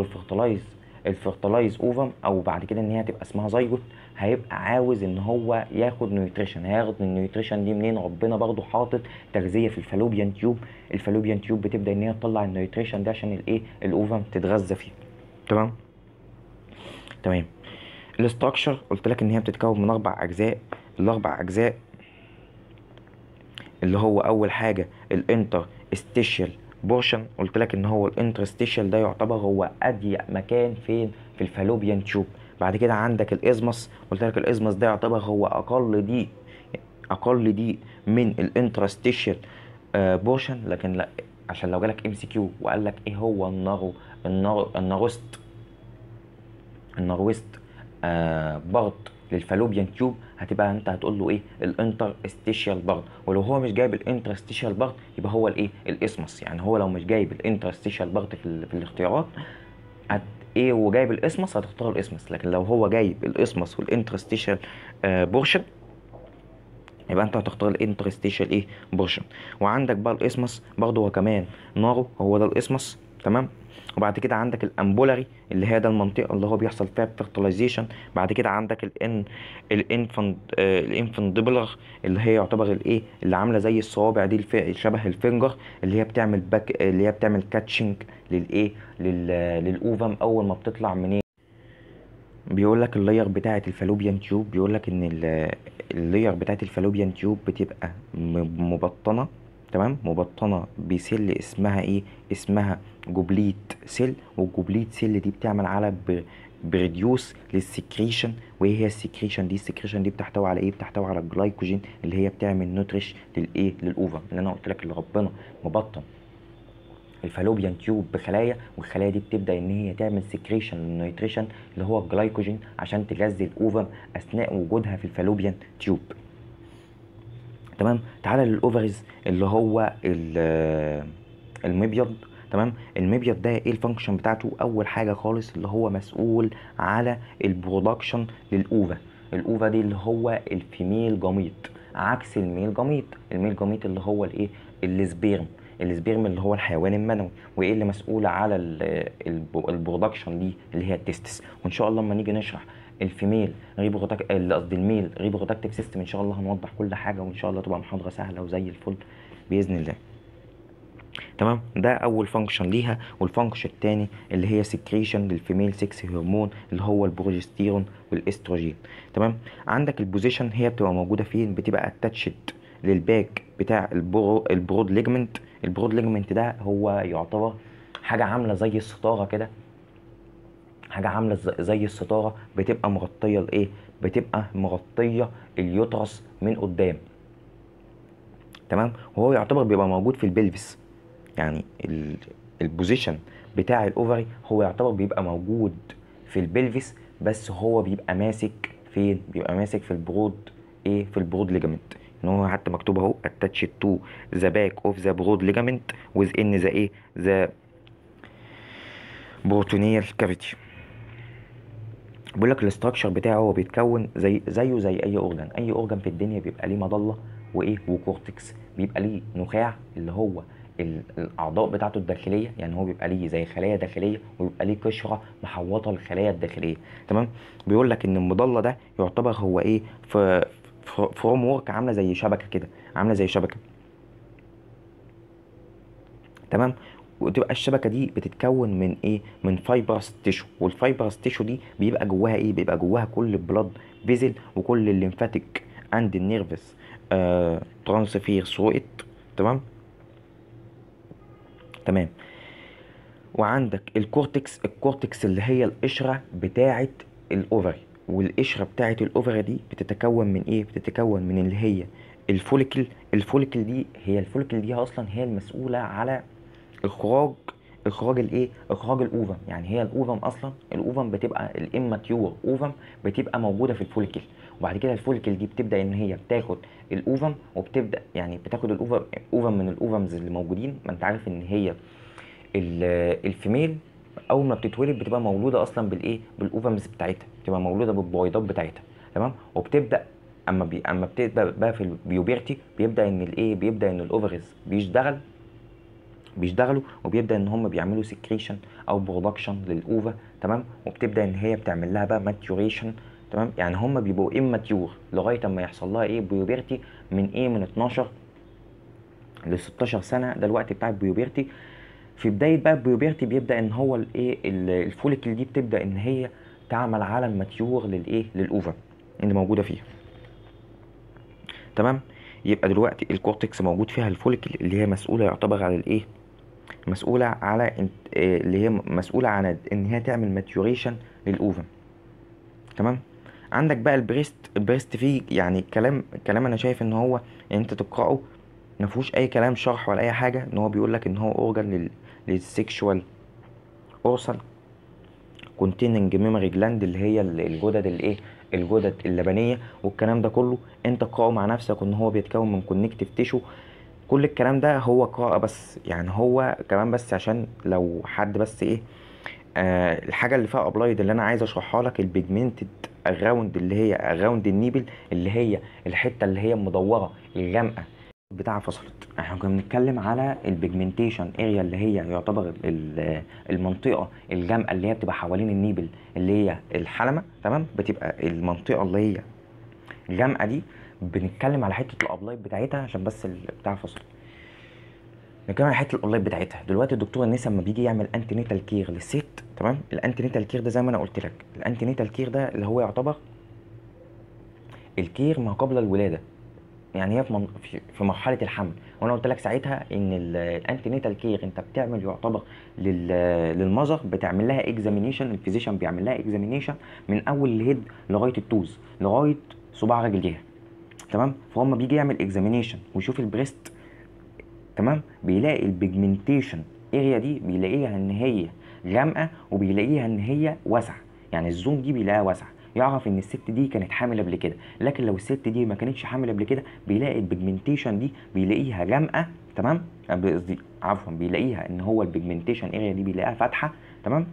الفرتلايز اوفم، او بعد كده ان هي تبقى اسمها زيجوت، هيبقى عاوز ان هو ياخد نيوتريشن. هياخد النيوتريشن دي منين؟ ربنا برضو حاطط تغذيه في الفالوبيان تيوب. الفالوبيان تيوب بتبدا ان هي تطلع النيوتريشن ده عشان الايه الاوفم تتغذى فيه. تمام. تمام. الاستراكشر قلت لك ان هي بتتكون من 4 اجزاء. الاربع اجزاء اللي هو اول حاجه الانتر استيشيال بورشن. قلت لك ان هو الانترستيشال ده يعتبر هو اضيق مكان فين؟ في الفالوبيان تيوب. بعد كده عندك الازمس. قلت لك الازمس ده يعتبر هو اقل دي من الانترستيشال بورشن. لكن لا، عشان لو جالك MCQ وقال لك ايه هو النروست بارت للفالوبيان تيوب، هتبقى انت هتقول له ايه؟ الانتر استيشيال بارت. ولو هو مش جايب الانتر استيشيال بارت يبقى هو الايه الاسمس. يعني هو لو مش جايب الانتر استيشيال بارت في الاختيارات ايه وجايب الاسمس هتختار الاسمس. لكن لو هو جايب الاسمس والانتر استيشيال بورشن يبقى انت هتختار الانترستيشال ايه بورشن. وعندك بقى الاسمس برضه هو كمان نارو، هو ده الاسمس. تمام. وبعد كده عندك الامبولاري اللي هي ده المنطقه اللي هو بيحصل فيها فيرتلايزيشن. بعد كده عندك الانفندبلر اللي هي يعتبر الايه اللي عامله زي الصوابع دي شبه الفينجر، اللي هي بتعمل اللي هي بتعمل كاتشنج للايه للاوفم اول ما بتطلع منين. بيقول لك اللاير بتاعه الفالوبيان تيوب، بيقول لك ان اللاير بتاعه الفالوبيان تيوب بتبقى مبطنه. تمام. مبطنه بسيل اسمها ايه؟ اسمها جوبليت سيل. والجوبليت سيل دي بتعمل على بريديوس للسكريشن. وايه هي السكريشن دي؟ السكريشن دي بتحتوي على ايه؟ بتحتوي على الجلايكوجين اللي هي بتعمل نوتريش للايه للاوفر. اللي انا قلت لك اللي ربنا مبطن الفالوبيان تيوب بخلايا، والخلايا دي بتبدا ان هي تعمل سكريشن للنيتريشن اللي هو الجلايكوجين عشان تغذي الاوفم اثناء وجودها في الفالوبيان تيوب. تمام. تعالى للاوفريز اللي هو المبيض. تمام. المبيض ده ايه الفانكشن بتاعته؟ اول حاجه خالص اللي هو مسؤول على البرودكشن للاوفا. الاوفا دي اللي هو الفيميل جميط، عكس الميل جميط. الميل جميط اللي هو الايه السبيرم. السبيرم اللي هو الحيوان المنوي. وايه اللي مسؤول على البرودكشن دي؟ اللي هي التستس. وان شاء الله لما نيجي نشرح الفيميل قصدي الميل ريبرودكتيف سيستم ان شاء الله هنوضح كل حاجه، وان شاء الله تبقى محاضره سهله وزي الفل باذن الله. تمام. ده اول فانكشن ليها. والفانكشن الثاني اللي هي سكريشن للفيميل سكس هرمون اللي هو البروجستيرون والاستروجين. تمام. عندك البوزيشن هي بتبقى موجوده فين؟ بتبقى اتاتشد للباك بتاع البرود ليجمنت. البرود ليجمنت ده هو يعتبر حاجه عامله زي الستاره كده، حاجه عامله زي الستاره بتبقى مغطيه الايه؟ بتبقى مغطيه اليوترس من قدام. تمام. وهو يعتبر بيبقى موجود في البلفس. يعني البوزيشن بتاع الاوفري هو يعتبر بيبقى موجود في البلفس، بس هو بيبقى ماسك فين؟ بيبقى ماسك في البرود ايه؟ في البرود ليجامنت. ان هو حتى مكتوب اهو attached to the back of the broad ligament within the ايه the peritoneal cavity. بيقول لك الاستراكشر بتاعه هو بيتكون زيه زي اي اورجان. اي اورجان في الدنيا بيبقى ليه مظله وايه وكورتكس. بيبقى ليه نخاع اللي هو الاعضاء بتاعته الداخليه، يعني هو بيبقى ليه زي خلايا داخليه، ويبقى ليه قشره محوطه الخلايا الداخليه. تمام. بيقول لك ان المظله ده يعتبر هو ايه؟ في فروم ورك عامله زي شبكه كده، عامله زي شبكه. تمام. وتبقى الشبكه دي بتتكون من ايه؟ من فايبرس تيشو. والفايبرس تيشو دي بيبقى جواها ايه؟ بيبقى جواها كل البلاد فيزل وكل الليمفاتيك اند النيرفس ترانسفير ثرو ات. تمام. تمام. وعندك الكورتكس اللي هي القشره بتاعه الاوفري. والقشره بتاعه الاوفرا دي بتتكون من ايه؟ بتتكون من اللي هي الفوليكل. الفوليكل دي اصلا هي المسؤوله على اخراج الايه، اخراج الاوفم. يعني هي الاوفم اصلا، الاوفم بتبقى الاماتيور اوفم بتبقى موجوده في الفوليكل. وبعد كده الفوليكل دي بتبدا ان هي بتاخد الاوفم، وبتبدا يعني بتاخد اوفم من الاوفمز اللي موجودين. ما انت عارف ان هي الفيميل اول ما بتتولد بتبقى مولوده اصلا بالايه، بالاوفمز بتاعتها، بتبقى مولوده بالبويضات بتاعتها. تمام. وبتبدا اما بتبدا بقى في البيوبرتي، بيبدا ان الايه، بيبدا ان الاوفرز بيشتغلوا، وبيبدا ان هم بيعملوا سكريشن او برودكشن للاوفا. تمام. وبتبدا ان هي بتعمل لها بقى ماتيوريشن. تمام. يعني هم بيبقوا اماتيور لغايه اما يحصل لها ايه، بيوبرتي. من 12 ل 16 سنه، ده الوقت بتاع البيوبرتي. في بدايه بقى البيوبرتي بيبدا ان هو الايه، الفوليكل دي بتبدا ان هي تعمل على الماتيور للايه، للاوفا اللي موجوده فيها. تمام. يبقى دلوقتي الكورتكس موجود فيها الفوليكل اللي هي مسؤوله يعتبر على الايه، مسؤولة على اللي هي مسؤولة عن ان هي تعمل ماتيوريشن للأوفم. تمام. عندك بقى البريست فيه يعني كلام انا شايف ان هو يعني انت تقرأه ما فيهوش اي كلام شرح ولا اي حاجة. ان هو بيقول لك ان هو اورجان للسيكشوال اورسال كونتيننج ميموري جلاند، اللي هي الجدد الايه، الجدد اللبنية. والكلام ده كله انت اقرأه مع نفسك، ان هو بيتكون من كونكتيف تيشو. كل الكلام ده هو قراءة بس، يعني هو كمان بس عشان لو حد بس ايه، الحاجه اللي فيها ابلايد اللي انا عايز اشرحها لك، البيجمنتد الراوند، اللي هي الراوند النيبل، اللي هي الحته اللي هي مدوره الغامقه بتاعها فصلت. احنا كنا بنتكلم على البيجمنتيشن اريا، اللي هي يعتبر المنطقه الغامقه اللي هي بتبقى حوالين النيبل، اللي هي الحلمه. تمام. بتبقى المنطقه اللي هي الغامقه دي. بنتكلم على حته الابلايد بتاعتها عشان بس بتاع فصل. نتكلم على حته الاونلاين بتاعتها. دلوقتي الدكتور النسا لما بيجي يعمل انتي نيتال كير للست، تمام، الانتي نيتال كير ده زي ما انا قلت لك، الانتي نيتال كير ده اللي هو يعتبر الكير ما قبل الولاده. يعني هي في مرحله الحمل. وانا قلت لك ساعتها ان الانتي نيتال كير انت بتعمل يعتبر للمذر، بتعمل لها اكزامينيشن، الفيزيشن بيعمل لها اكزامينيشن من اول الهيد لغايه التوز، لغايه صباع رجليها. تمام. فهو لما بيجي يعمل اكزامينيشن ويشوف البريست، تمام، بيلاقي البيجمنتيشن اريا دي، بيلاقيها ان هي غامقه، وبيلاقيها ان هي واسعه. يعني الزون دي بيلاقيها واسعه، يعرف ان الست دي كانت حامل قبل كده. لكن لو الست دي ما كانتش حامل قبل كده، بيلاقي البيجمنتيشن دي بيلاقيها غامقه. تمام. قصدي عفوا، بيلاقيها ان هو البيجمنتيشن اريا دي بيلاقيها فاتحه. تمام.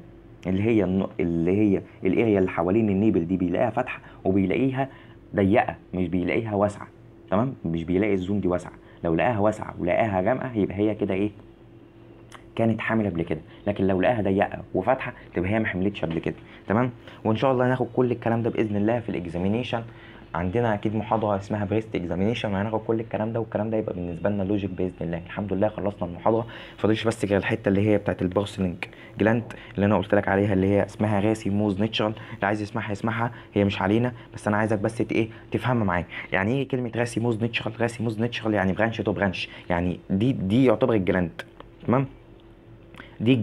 اللي هي الاريا اللي حوالين النيبل دي بيلاقيها فاتحه، وبيلاقيها ضيقه، مش بيلاقيها واسعه. تمام. مش بيلاقي الزون دي واسعه. لو لقاها واسعه ولقاها غامقه، يبقى هي كده ايه، كانت حامل قبل كده. لكن لو لقاها ضيقه وفاتحه، تبقى هي ما حملتش قبل كده. تمام. وان شاء الله هناخد كل الكلام ده باذن الله في الاكزامينيشن. عندنا اكيد محاضره اسمها بريست اكزامينيشن، وهناخد كل الكلام ده، والكلام ده يبقى بالنسبه لنا لوجيك باذن الله. الحمد لله خلصنا المحاضره. فاضلش بس غير الحته اللي هي بتاعت البورسلينج جلاند اللي انا قلت لك عليها، اللي هي اسمها راسي موز نيتشرال. اللي عايز يسمعها يسمعها، هي مش علينا، بس انا عايزك بس ايه، تفهمها معايا. يعني ايه كلمه راسي موز نيتشرال؟ راسي موز نيتشرال يعني برانش تو برانش، يعني دي يعتبر الجلاند. تمام. دي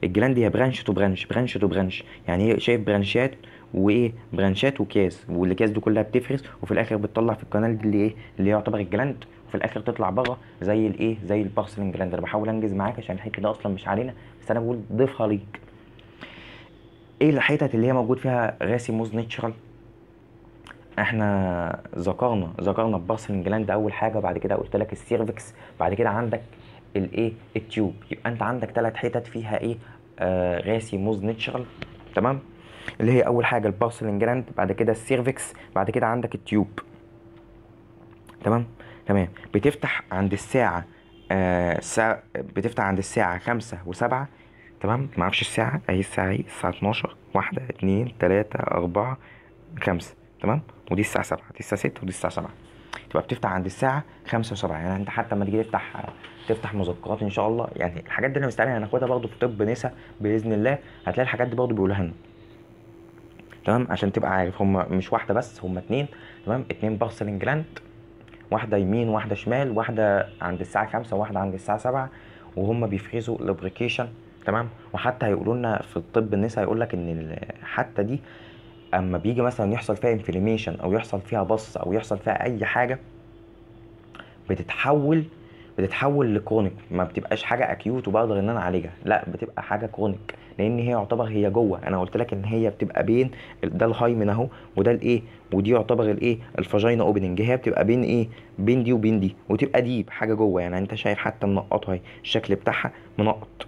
الجلاند هي برانش تو برانش، برانش تو برانش. يعني هي شايف برانشات وايه، برانشات وكياس، والاكياس دي كلها بتفرز، وفي الاخر بتطلع في القناه دي اللي ايه، اللي يعتبر الجلاند. وفي الاخر تطلع بره زي الايه، زي البارسلين جلاند. انا بحاول انجز معاك عشان الحته ده اصلا مش علينا، بس انا بقول ضيفها ليك. ايه الحتت اللي هي موجود فيها راسي موز نيتشرال؟ احنا ذكرنا البارسلين جلاند اول حاجه، بعد كده قلت لك السيرفكس، بعد كده عندك الايه، التيوب. يبقى انت عندك 3 حتت فيها ايه، راسي موز نيتشرال. تمام. اللي هي اول حاجه البارسلين جلاند، بعد كده السيرفكس، بعد كده عندك التيوب. تمام. تمام. بتفتح عند الساعه بتفتح عند الساعه 5 و7. تمام. معرفش الساعه اهي، الساعه اهي، الساعه 12، 1، 2، 3، 4، 5. تمام. ودي الساعه 7، دي الساعه 6، ودي الساعه 7. تبقى بتفتح عند الساعه 5 و7. يعني انت حتى لما تيجي تفتح مذكرات ان شاء الله، يعني الحاجات دي انا مستني هناخدها برضه في طب نسا باذن الله. هتلاقي الحاجات دي برضه بيقولوها لنا. تمام. عشان تبقى عارف، هم مش واحده بس، هم 2. تمام. 2 بارسلين جلاند، واحده يمين واحده شمال، واحده عند الساعه 5 وواحده عند الساعه 7. وهم بيفرزوا لوبريكيشن. تمام. وحتى هيقولوا لنا في الطب النسا، هيقول لك ان حتى دي اما بيجي مثلا يحصل فيها انفلاميشن او يحصل فيها بص او يحصل فيها اي حاجه، بتتحول بتتحول لكرونيك، ما بتبقاش حاجه اكيوت وبقدر ان انا اعالجها، لا بتبقى حاجه كرونيك، لان هي يعتبر هي جوه. انا قلت لك ان هي بتبقى بين ده الهايمن اهو، وده الايه، ودي يعتبر الايه الفاجينا اوبننج، هي بتبقى بين ايه، بين دي وبين دي، وتبقى دي حاجه جوه. يعني انت شايف حتى منقطه اهي، الشكل بتاعها منقط،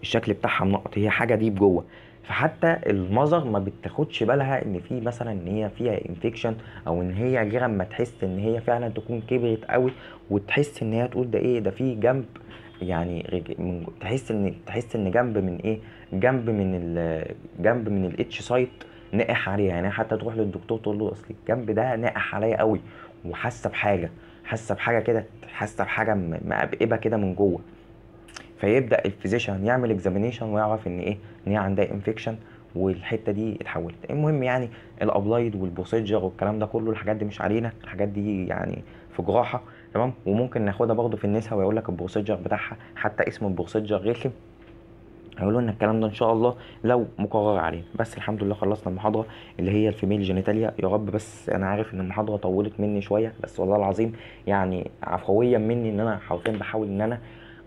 الشكل بتاعها منقط، هي حاجه ديب جوه. فحتى المذر ما بتاخدش بالها ان في مثلا ان هي فيها انفكشن، او ان هي غير اما تحس ان هي فعلا تكون كبرت قوي، وتحس ان هي تقول ده ايه ده، في جنب يعني تحس ان جنب من ايه، جنب من الاتش سايت نقح عليها. يعني حتى تروح للدكتور تقول له اصل الجنب ده نقح عليا قوي، وحاسه بحاجه، حاسه بحاجه كده، حاسه بحاجه مقبقبه كده من جوه. فيبدا الفيزيشن يعمل اكزامينيشن ويعرف ان ايه، ان هي عندها انفكشن والحته دي اتحولت. المهم يعني الابلايد والبروسيجر والكلام ده كله، الحاجات دي مش علينا، الحاجات دي يعني في جراحه تمام. وممكن ناخدها برضه في النساء، ويقول لك البروسيجر بتاعها حتى اسم البروسيجر رخم، هيقولوا لنا الكلام ده ان شاء الله لو مقرر علينا. بس الحمد لله خلصنا المحاضره اللي هي الفيميل جينيتاليا يا رب. بس انا عارف ان المحاضره طولت مني شويه، بس والله العظيم يعني عفويا مني ان انا حرفيا بحاول ان انا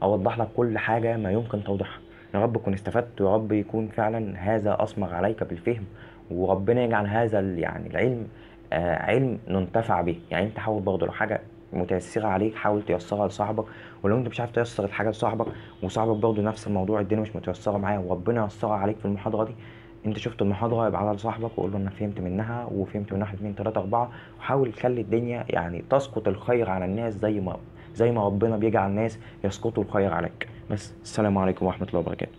اوضح لك كل حاجه ما يمكن توضيحها. يا رب تكون استفدت، ويا رب يكون فعلا هذا اصمغ عليك بالفهم، وربنا يجعل هذا يعني العلم علم ننتفع به. يعني انت حاول برضه لو حاجه متيسره عليك حاول تيسرها لصاحبك، ولو انت مش عارف تيسر الحاجه لصاحبك وصاحبك برضه نفس الموضوع، الدنيا مش متيسره معاه وربنا يسرها عليك في المحاضره دي، انت شفت المحاضره ابعتها لصاحبك وقول له انا فهمت منها وفهمت منها 1 2 3 4، وحاول تخلي الدنيا يعني تسقط الخير على الناس زي ما ربنا بيجعل الناس يسقطوا الخير عليك. بس السلام عليكم ورحمه الله وبركاته.